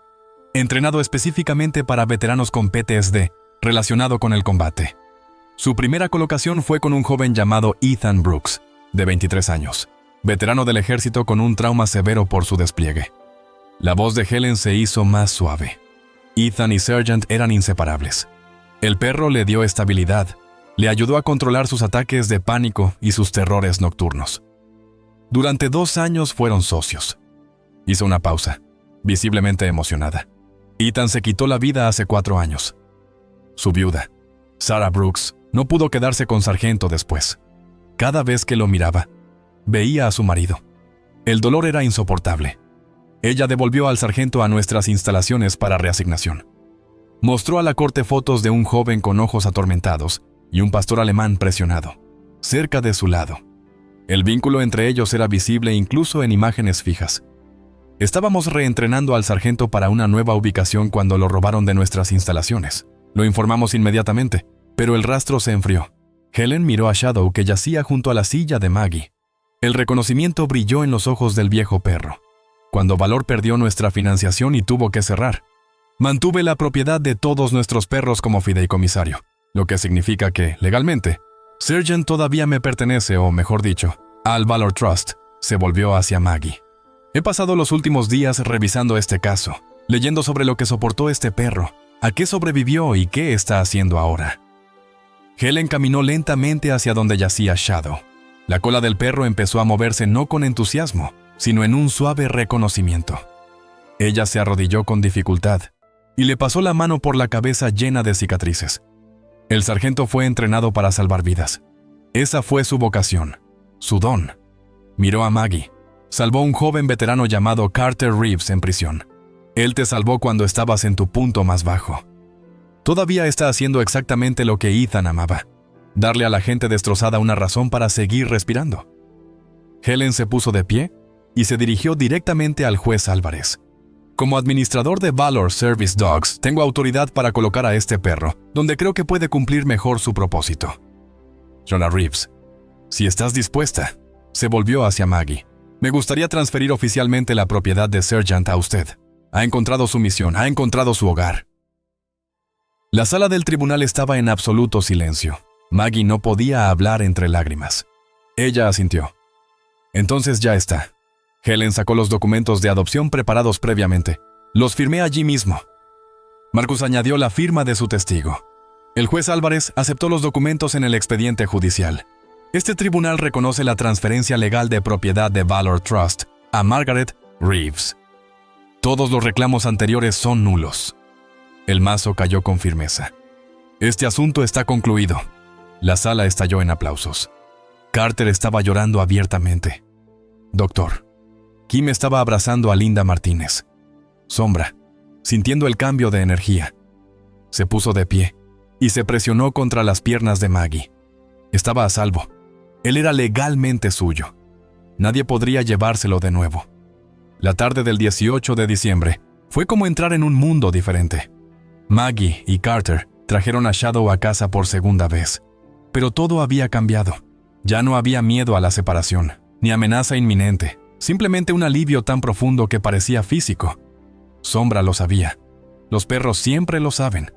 entrenado específicamente para veteranos con PTSD relacionado con el combate. Su primera colocación fue con un joven llamado Ethan Brooks, de 23 años, veterano del ejército con un trauma severo por su despliegue. La voz de Helen se hizo más suave. Ethan y Sargent eran inseparables. El perro le dio estabilidad, le ayudó a controlar sus ataques de pánico y sus terrores nocturnos. Durante 2 años fueron socios. Hizo una pausa, visiblemente emocionada. Ethan se quitó la vida hace 4 años. Su viuda, Sarah Brooks, no pudo quedarse con Sargento después. Cada vez que lo miraba, veía a su marido. El dolor era insoportable. Ella devolvió al sargento a nuestras instalaciones para reasignación. Mostró a la corte fotos de un joven con ojos atormentados y un pastor alemán presionado, cerca de su lado. El vínculo entre ellos era visible incluso en imágenes fijas. Estábamos reentrenando al sargento para una nueva ubicación cuando lo robaron de nuestras instalaciones. Lo informamos inmediatamente, pero el rastro se enfrió. Helen miró a Shadow, que yacía junto a la silla de Maggie. El reconocimiento brilló en los ojos del viejo perro. Cuando Valor perdió nuestra financiación y tuvo que cerrar, mantuve la propiedad de todos nuestros perros como fideicomisario, lo que significa que, legalmente, Sargent todavía me pertenece, o mejor dicho, al Valor Trust. Se volvió hacia Maggie. He pasado los últimos días revisando este caso, leyendo sobre lo que soportó este perro, a qué sobrevivió y qué está haciendo ahora. Helen caminó lentamente hacia donde yacía Shadow. La cola del perro empezó a moverse no con entusiasmo, sino en un suave reconocimiento. Ella se arrodilló con dificultad y le pasó la mano por la cabeza llena de cicatrices. El sargento fue entrenado para salvar vidas. Esa fue su vocación, su don. Miró a Maggie. Salvó a un joven veterano llamado Carter Reeves en prisión. Él te salvó cuando estabas en tu punto más bajo. Todavía está haciendo exactamente lo que Ethan amaba: darle a la gente destrozada una razón para seguir respirando. Helen se puso de pie y se dirigió directamente al juez Álvarez. Como administrador de Valor Service Dogs, tengo autoridad para colocar a este perro donde creo que puede cumplir mejor su propósito. Shawna Reeves, si estás dispuesta, se volvió hacia Maggie. Me gustaría transferir oficialmente la propiedad de Sergeant a usted. Ha encontrado su misión, ha encontrado su hogar. La sala del tribunal estaba en absoluto silencio. Maggie no podía hablar entre lágrimas. Ella asintió. Entonces ya está. Helen sacó los documentos de adopción preparados previamente. Los firmé allí mismo. Marcus añadió la firma de su testigo. El juez Álvarez aceptó los documentos en el expediente judicial. Este tribunal reconoce la transferencia legal de propiedad de Valor Trust a Margaret Reeves. Todos los reclamos anteriores son nulos. El mazo cayó con firmeza. Este asunto está concluido. La sala estalló en aplausos. Carter estaba llorando abiertamente. Doctor. Kim estaba abrazando a Linda Martínez. Sombra, sintiendo el cambio de energía, se puso de pie y se presionó contra las piernas de Maggie. Estaba a salvo. Él era legalmente suyo. Nadie podría llevárselo de nuevo. La tarde del 18 de diciembre fue como entrar en un mundo diferente. Maggie y Carter trajeron a Shadow a casa por segunda vez. Pero todo había cambiado. Ya no había miedo a la separación, ni amenaza inminente. Simplemente un alivio tan profundo que parecía físico. Sombra lo sabía. Los perros siempre lo saben.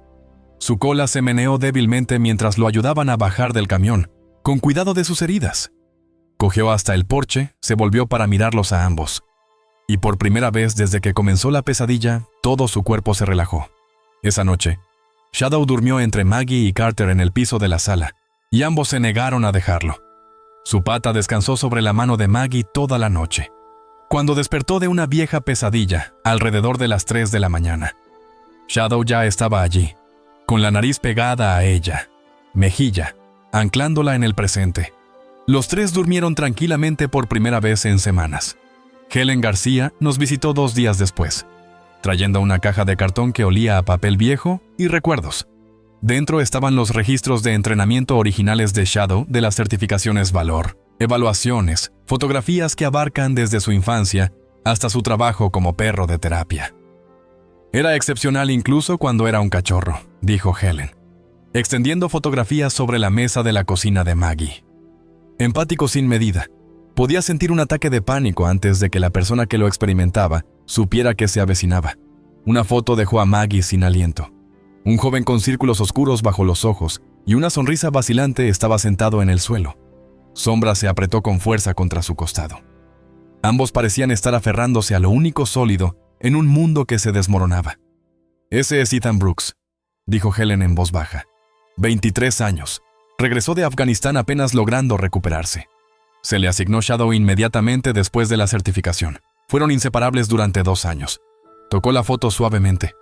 Su cola se meneó débilmente mientras lo ayudaban a bajar del camión, con cuidado de sus heridas. Cogió hasta el porche, se volvió para mirarlos a ambos. Y por primera vez desde que comenzó la pesadilla, todo su cuerpo se relajó. Esa noche, Shadow durmió entre Maggie y Carter en el piso de la sala, y ambos se negaron a dejarlo. Su pata descansó sobre la mano de Maggie toda la noche. Cuando despertó de una vieja pesadilla, alrededor de las 3 de la mañana, Shadow ya estaba allí, con la nariz pegada a ella, mejilla, anclándola en el presente. Los tres durmieron tranquilamente por primera vez en semanas. Helen García nos visitó 2 días después, trayendo una caja de cartón que olía a papel viejo y recuerdos. Dentro estaban los registros de entrenamiento originales de Shadow de las certificaciones Valor, evaluaciones, fotografías que abarcan desde su infancia hasta su trabajo como perro de terapia. Era excepcional incluso cuando era un cachorro, dijo Helen, extendiendo fotografías sobre la mesa de la cocina de Maggie. Empático sin medida, podía sentir un ataque de pánico antes de que la persona que lo experimentaba supiera que se avecinaba. Una foto dejó a Maggie sin aliento. Un joven con círculos oscuros bajo los ojos y una sonrisa vacilante estaba sentado en el suelo. Sombra se apretó con fuerza contra su costado. Ambos parecían estar aferrándose a lo único sólido en un mundo que se desmoronaba. Ese es Ethan Brooks, dijo Helen en voz baja. 23 años. Regresó de Afganistán apenas logrando recuperarse. Se le asignó Shadow inmediatamente después de la certificación. Fueron inseparables durante 2 años. Tocó la foto suavemente.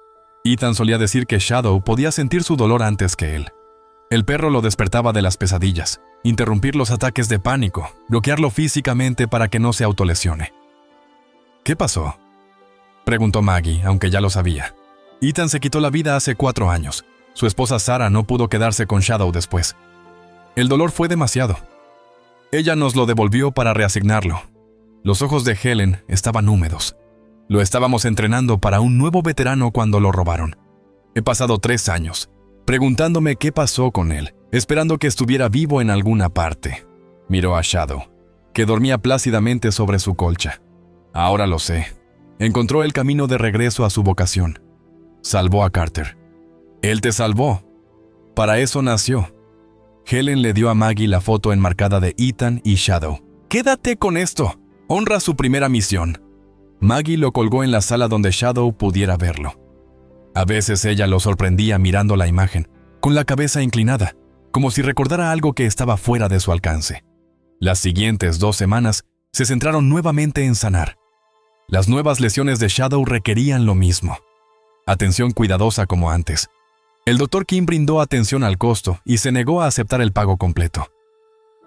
Ethan solía decir que Shadow podía sentir su dolor antes que él. El perro lo despertaba de las pesadillas, interrumpir los ataques de pánico, bloquearlo físicamente para que no se autolesione. ¿Qué pasó?, preguntó Maggie, aunque ya lo sabía. Ethan se quitó la vida hace 4 años. Su esposa Sarah no pudo quedarse con Shadow después. El dolor fue demasiado. Ella nos lo devolvió para reasignarlo. Los ojos de Helen estaban húmedos. Lo estábamos entrenando para un nuevo veterano cuando lo robaron. He pasado 3 años, preguntándome qué pasó con él, esperando que estuviera vivo en alguna parte. Miró a Shadow, que dormía plácidamente sobre su colcha. Ahora lo sé. Encontró el camino de regreso a su vocación. Salvó a Carter. Él te salvó. Para eso nació. Helen le dio a Maggie la foto enmarcada de Ethan y Shadow. «Quédate con esto. Honra su primera misión». Maggie lo colgó en la sala donde Shadow pudiera verlo. A veces ella lo sorprendía mirando la imagen, con la cabeza inclinada, como si recordara algo que estaba fuera de su alcance. Las siguientes 2 semanas se centraron nuevamente en sanar. Las nuevas lesiones de Shadow requerían lo mismo. Atención cuidadosa como antes. El Dr. Kim brindó atención al costo y se negó a aceptar el pago completo.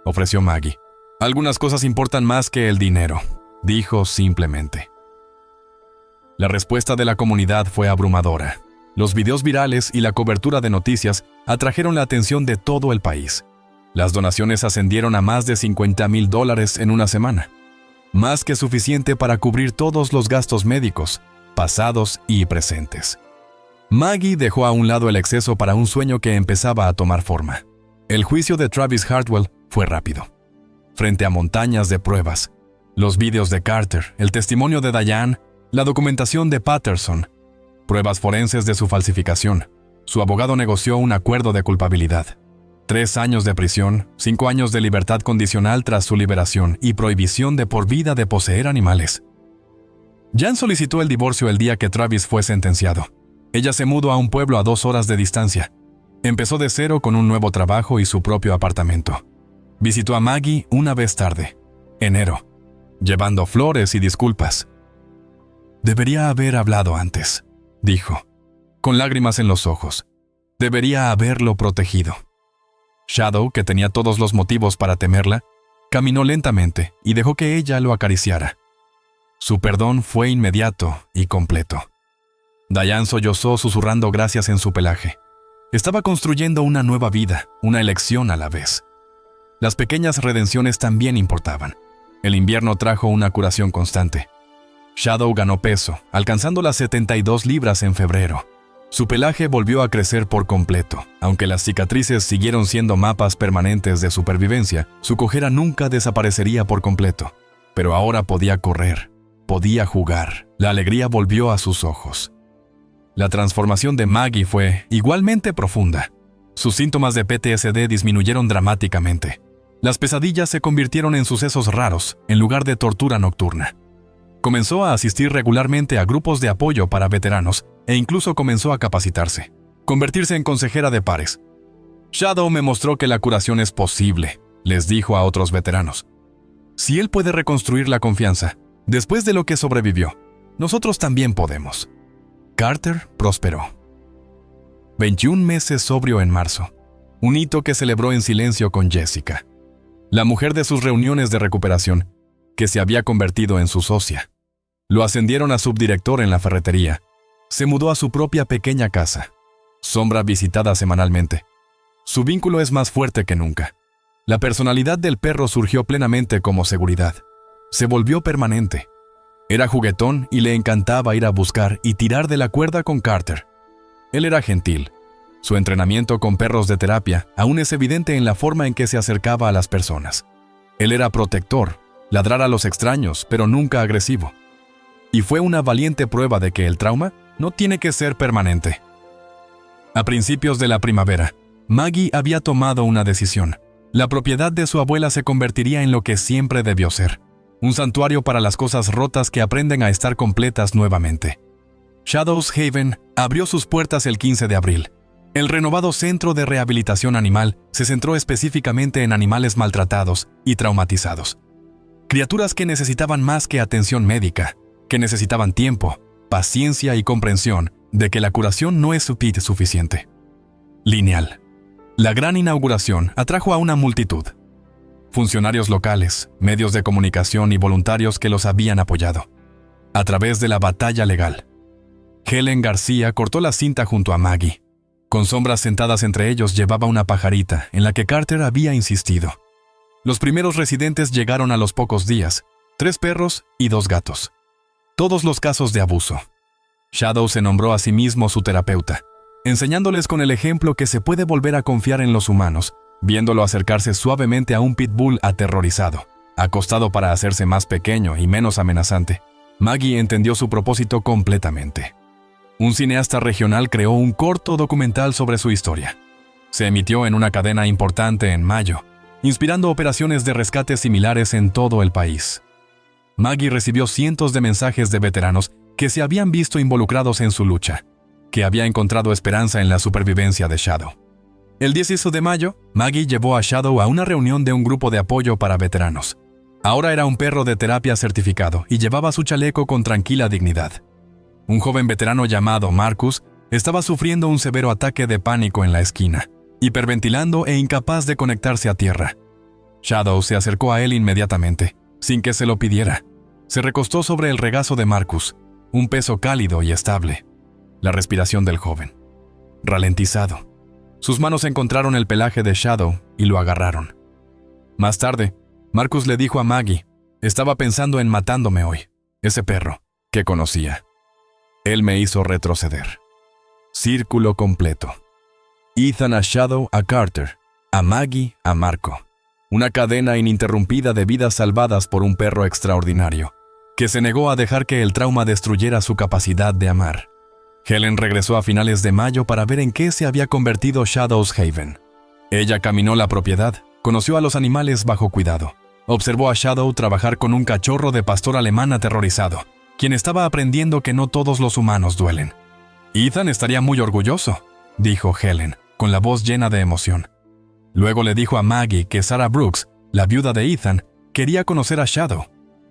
Ofreció Maggie. «Algunas cosas importan más que el dinero», dijo simplemente. La respuesta de la comunidad fue abrumadora. Los videos virales y la cobertura de noticias atrajeron la atención de todo el país. Las donaciones ascendieron a más de $50,000 en una semana, más que suficiente para cubrir todos los gastos médicos, pasados y presentes. Maggie dejó a un lado el exceso para un sueño que empezaba a tomar forma. El juicio de Travis Hartwell fue rápido. Frente a montañas de pruebas, los vídeos de Carter, el testimonio de Diane, la documentación de Patterson, pruebas forenses de su falsificación, su abogado negoció un acuerdo de culpabilidad. 3 años de prisión, 5 años de libertad condicional tras su liberación y prohibición de por vida de poseer animales. Jan solicitó el divorcio el día que Travis fue sentenciado. Ella se mudó a un pueblo a 2 horas de distancia. Empezó de cero con un nuevo trabajo y su propio apartamento. Visitó a Maggie una vez tarde, enero, llevando flores y disculpas. «Debería haber hablado antes», dijo, con lágrimas en los ojos. «Debería haberlo protegido». Shadow, que tenía todos los motivos para temerla, caminó lentamente y dejó que ella lo acariciara. Su perdón fue inmediato y completo. Diane sollozó susurrando gracias en su pelaje. Estaba construyendo una nueva vida, una elección a la vez. Las pequeñas redenciones también importaban. El invierno trajo una curación constante. Shadow ganó peso, alcanzando las 72 libras en febrero. Su pelaje volvió a crecer por completo. Aunque las cicatrices siguieron siendo mapas permanentes de supervivencia, su cojera nunca desaparecería por completo. Pero ahora podía correr, podía jugar. La alegría volvió a sus ojos. La transformación de Maggie fue igualmente profunda. Sus síntomas de PTSD disminuyeron dramáticamente. Las pesadillas se convirtieron en sucesos raros, en lugar de tortura nocturna. Comenzó a asistir regularmente a grupos de apoyo para veteranos e incluso comenzó a capacitarse, convertirse en consejera de pares. Shadow me mostró que la curación es posible, les dijo a otros veteranos. Si él puede reconstruir la confianza, después de lo que sobrevivió, nosotros también podemos. Carter prosperó. 21 meses sobrio en marzo, un hito que celebró en silencio con Jessica, la mujer de sus reuniones de recuperación, que se había convertido en su socia. Lo ascendieron a subdirector en la ferretería. Se mudó a su propia pequeña casa. Sombra visitada semanalmente. Su vínculo es más fuerte que nunca. La personalidad del perro surgió plenamente como seguridad. Se volvió permanente. Era juguetón y le encantaba ir a buscar y tirar de la cuerda con Carter. Él era gentil. Su entrenamiento con perros de terapia aún es evidente en la forma en que se acercaba a las personas. Él era protector, ladrar a los extraños, pero nunca agresivo. Y fue una valiente prueba de que el trauma no tiene que ser permanente. A principios de la primavera, Maggie había tomado una decisión. La propiedad de su abuela se convertiría en lo que siempre debió ser. Un santuario para las cosas rotas que aprenden a estar completas nuevamente. Shadows Haven abrió sus puertas el 15 de abril. El renovado centro de rehabilitación animal se centró específicamente en animales maltratados y traumatizados. Criaturas que necesitaban más que atención médica, que necesitaban tiempo, paciencia y comprensión de que la curación no es suficiente. Lineal. La gran inauguración atrajo a una multitud. Funcionarios locales, medios de comunicación y voluntarios que los habían apoyado. A través de la batalla legal. Helen García cortó la cinta junto a Maggie. Con sombras sentadas entre ellos llevaba una pajarita en la que Carter había insistido. Los primeros residentes llegaron a los pocos días, 3 perros y 2 gatos. Todos los casos de abuso. Shadow se nombró a sí mismo su terapeuta, enseñándoles con el ejemplo que se puede volver a confiar en los humanos, viéndolo acercarse suavemente a un pitbull aterrorizado, acostado para hacerse más pequeño y menos amenazante. Maggie entendió su propósito completamente. Un cineasta regional creó un corto documental sobre su historia. Se emitió en una cadena importante en mayo, inspirando operaciones de rescate similares en todo el país. Maggie recibió cientos de mensajes de veteranos que se habían visto involucrados en su lucha, que había encontrado esperanza en la supervivencia de Shadow. El 18 de mayo, Maggie llevó a Shadow a una reunión de un grupo de apoyo para veteranos. Ahora era un perro de terapia certificado y llevaba su chaleco con tranquila dignidad. Un joven veterano llamado Marcus estaba sufriendo un severo ataque de pánico en la esquina, hiperventilando e incapaz de conectarse a tierra. Shadow se acercó a él inmediatamente, sin que se lo pidiera. Se recostó sobre el regazo de Marcus, un peso cálido y estable. la respiración del joven. Ralentizado. Sus manos encontraron el pelaje de Shadow y lo agarraron. Más tarde, Marcus le dijo a Maggie, estaba pensando en matándome hoy, ese perro que conocía. Él me hizo retroceder. Círculo completo. Ethan a Shadow, a Carter, a Maggie, a Marco. Una cadena ininterrumpida de vidas salvadas por un perro extraordinario, que se negó a dejar que el trauma destruyera su capacidad de amar. Helen regresó a finales de mayo para ver en qué se había convertido Shadows Haven. Ella caminó la propiedad, conoció a los animales bajo cuidado. Observó a Shadow trabajar con un cachorro de pastor alemán aterrorizado, quien estaba aprendiendo que no todos los humanos duelen. Ethan estaría muy orgulloso, dijo Helen, con la voz llena de emoción. Luego le dijo a Maggie que Sarah Brooks, la viuda de Ethan, quería conocer a Shadow.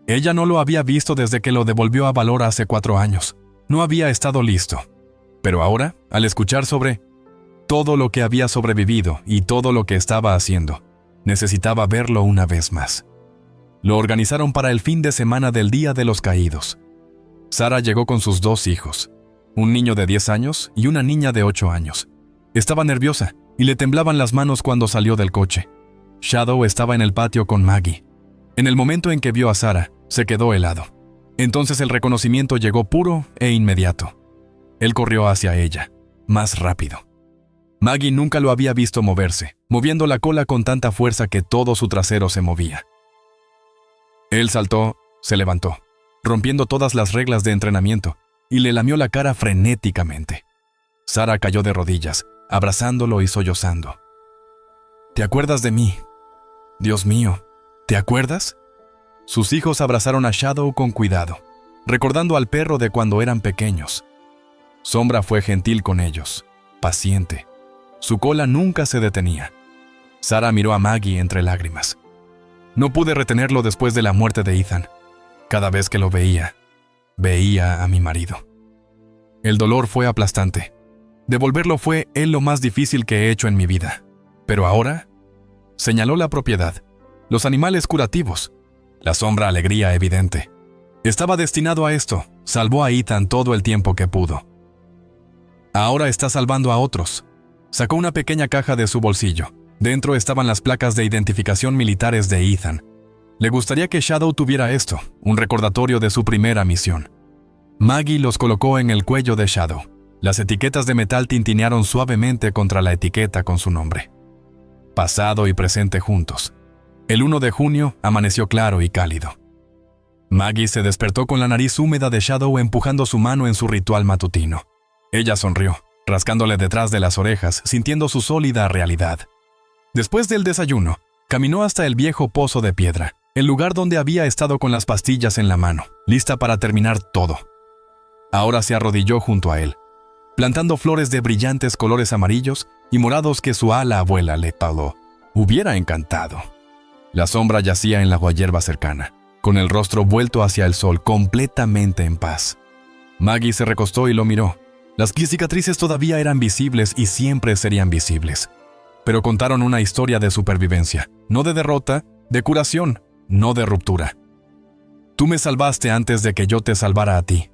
Ella no lo había visto desde que lo devolvió a Valor hace 4 años. No había estado listo. Pero ahora, al escuchar sobre todo lo que había sobrevivido y todo lo que estaba haciendo, necesitaba verlo una vez más. Lo organizaron para el fin de semana del Día de los Caídos. Sarah llegó con sus 2 hijos, un niño de 10 años y una niña de 8 años. Estaba nerviosa y le temblaban las manos cuando salió del coche. Shadow estaba en el patio con Maggie. En el momento en que vio a Sarah, se quedó helado. Entonces el reconocimiento llegó puro e inmediato. Él corrió hacia ella, más rápido. Maggie nunca lo había visto moverse, moviendo la cola con tanta fuerza que todo su trasero se movía. Él saltó, se levantó, rompiendo todas las reglas de entrenamiento, y le lamió la cara frenéticamente. Sarah cayó de rodillas, abrazándolo y sollozando. ¿Te acuerdas de mí? Dios mío, ¿te acuerdas? Sus hijos abrazaron a Shadow con cuidado, recordando al perro de cuando eran pequeños. Sombra fue gentil con ellos, paciente. Su cola nunca se detenía. Sarah miró a Maggie entre lágrimas. No pude retenerlo después de la muerte de Ethan. Cada vez que lo veía a mi marido. El dolor fue aplastante. Devolverlo fue lo más difícil que he hecho en mi vida. Pero ahora, señaló la propiedad, los animales curativos, la sombra alegría evidente. Estaba destinado a esto, salvó a Ethan todo el tiempo que pudo. Ahora está salvando a otros. Sacó una pequeña caja de su bolsillo. Dentro estaban las placas de identificación militares de Ethan. Le gustaría que Shadow tuviera esto, un recordatorio de su primera misión. Maggie los colocó en el cuello de Shadow. Las etiquetas de metal tintinearon suavemente contra la etiqueta con su nombre. Pasado y presente juntos. El 1 de junio amaneció claro y cálido. Maggie se despertó con la nariz húmeda de Shadow empujando su mano en su ritual matutino. Ella sonrió, rascándole detrás de las orejas, sintiendo su sólida realidad. Después del desayuno, caminó hasta el viejo pozo de piedra, el lugar donde había estado con las pastillas en la mano, lista para terminar todo. Ahora se arrodilló junto a él, plantando flores de brillantes colores amarillos y morados que su ala abuela le taló. Hubiera encantado. La sombra yacía en la guayerba cercana, con el rostro vuelto hacia el sol, completamente en paz. Maggie se recostó y lo miró. Las cicatrices todavía eran visibles y siempre serían visibles. Pero contaron una historia de supervivencia, no de derrota, de curación, no de ruptura. Tú me salvaste antes de que yo te salvara a ti,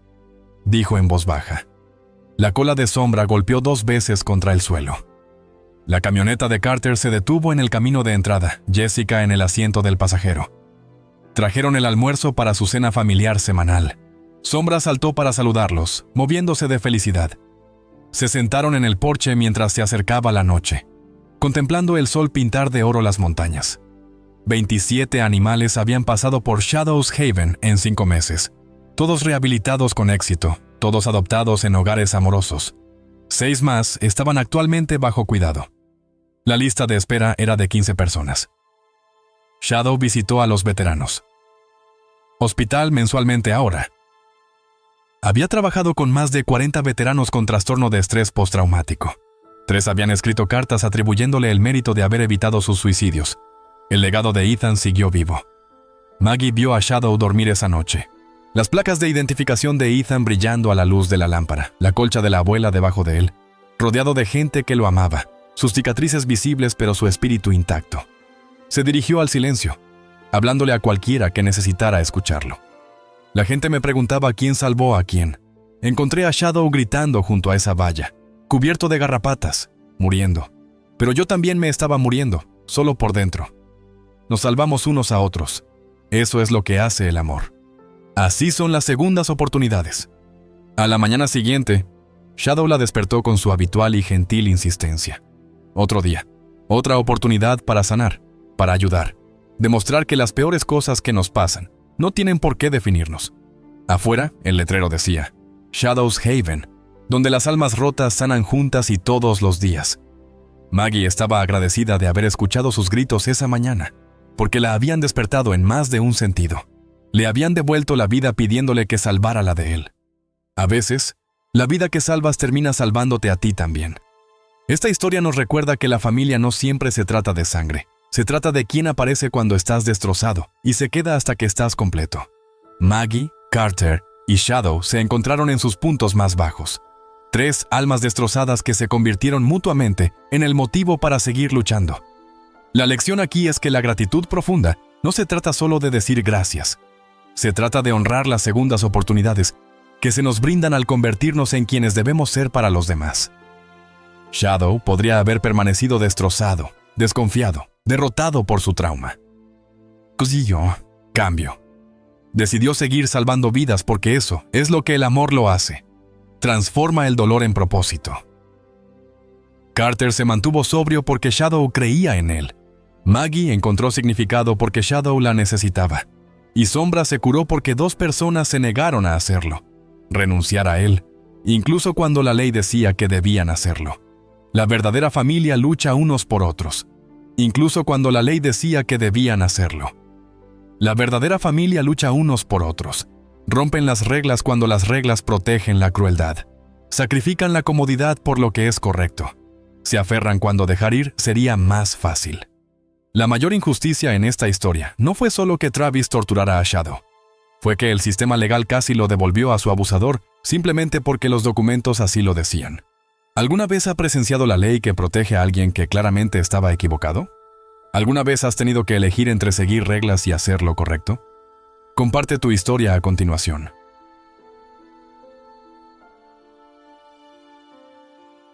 dijo en voz baja. La cola de sombra golpeó 2 veces contra el suelo. La camioneta de Carter se detuvo en el camino de entrada, Jessica en el asiento del pasajero. Trajeron el almuerzo para su cena familiar semanal. Sombra saltó para saludarlos, moviéndose de felicidad. Se sentaron en el porche mientras se acercaba la noche, contemplando el sol pintar de oro las montañas. 27 animales habían pasado por Shadows Haven en 5 meses, todos rehabilitados con éxito, todos adoptados en hogares amorosos. 6 más estaban actualmente bajo cuidado. La lista de espera era de 15 personas. Shadow visitó a los veteranos. Hospital mensualmente ahora. Había trabajado con más de 40 veteranos con trastorno de estrés postraumático. 3 habían escrito cartas atribuyéndole el mérito de haber evitado sus suicidios. El legado de Ethan siguió vivo. Maggie vio a Shadow dormir esa noche. Las placas de identificación de Ethan brillando a la luz de la lámpara, la colcha de la abuela debajo de él, rodeado de gente que lo amaba, sus cicatrices visibles pero su espíritu intacto. Se dirigió al silencio, hablándole a cualquiera que necesitara escucharlo. La gente me preguntaba quién salvó a quién. Encontré a Shadow gritando junto a esa valla, cubierto de garrapatas, muriendo. Pero yo también me estaba muriendo, solo por dentro. Nos salvamos unos a otros. Eso es lo que hace el amor. Así son las segundas oportunidades. A la mañana siguiente, Shadow la despertó con su habitual y gentil insistencia. Otro día, otra oportunidad para sanar, para ayudar, demostrar que las peores cosas que nos pasan no tienen por qué definirnos. Afuera, el letrero decía, Shadow's Haven, donde las almas rotas sanan juntas y todos los días. Maggie estaba agradecida de haber escuchado sus gritos esa mañana, porque la habían despertado en más de un sentido. Le habían devuelto la vida pidiéndole que salvara la de él. A veces, la vida que salvas termina salvándote a ti también. Esta historia nos recuerda que la familia no siempre se trata de sangre. Se trata de quién aparece cuando estás destrozado y se queda hasta que estás completo. Maggie, Carter y Shadow se encontraron en sus puntos más bajos. 3 almas destrozadas que se convirtieron mutuamente en el motivo para seguir luchando. La lección aquí es que la gratitud profunda no se trata solo de decir gracias. Se trata de honrar las segundas oportunidades que se nos brindan al convertirnos en quienes debemos ser para los demás. Shadow podría haber permanecido destrozado, desconfiado, derrotado por su trauma. Yo, cambio. Decidió seguir salvando vidas porque eso es lo que el amor lo hace. Transforma el dolor en propósito. Carter se mantuvo sobrio porque Shadow creía en él. Maggie encontró significado porque Shadow la necesitaba. Y Sombra se curó porque 2 personas se negaron a hacerlo. Renunciar a él, incluso cuando la ley decía que debían hacerlo. La verdadera familia lucha unos por otros, incluso cuando la ley decía que debían hacerlo. La verdadera familia lucha unos por otros. Rompen las reglas cuando las reglas protegen la crueldad. Sacrifican la comodidad por lo que es correcto. Se aferran cuando dejar ir sería más fácil. La mayor injusticia en esta historia no fue solo que Travis torturara a Shadow. Fue que el sistema legal casi lo devolvió a su abusador simplemente porque los documentos así lo decían. ¿Alguna vez ha presenciado la ley que protege a alguien que claramente estaba equivocado? ¿Alguna vez has tenido que elegir entre seguir reglas y hacer lo correcto? Comparte tu historia a continuación.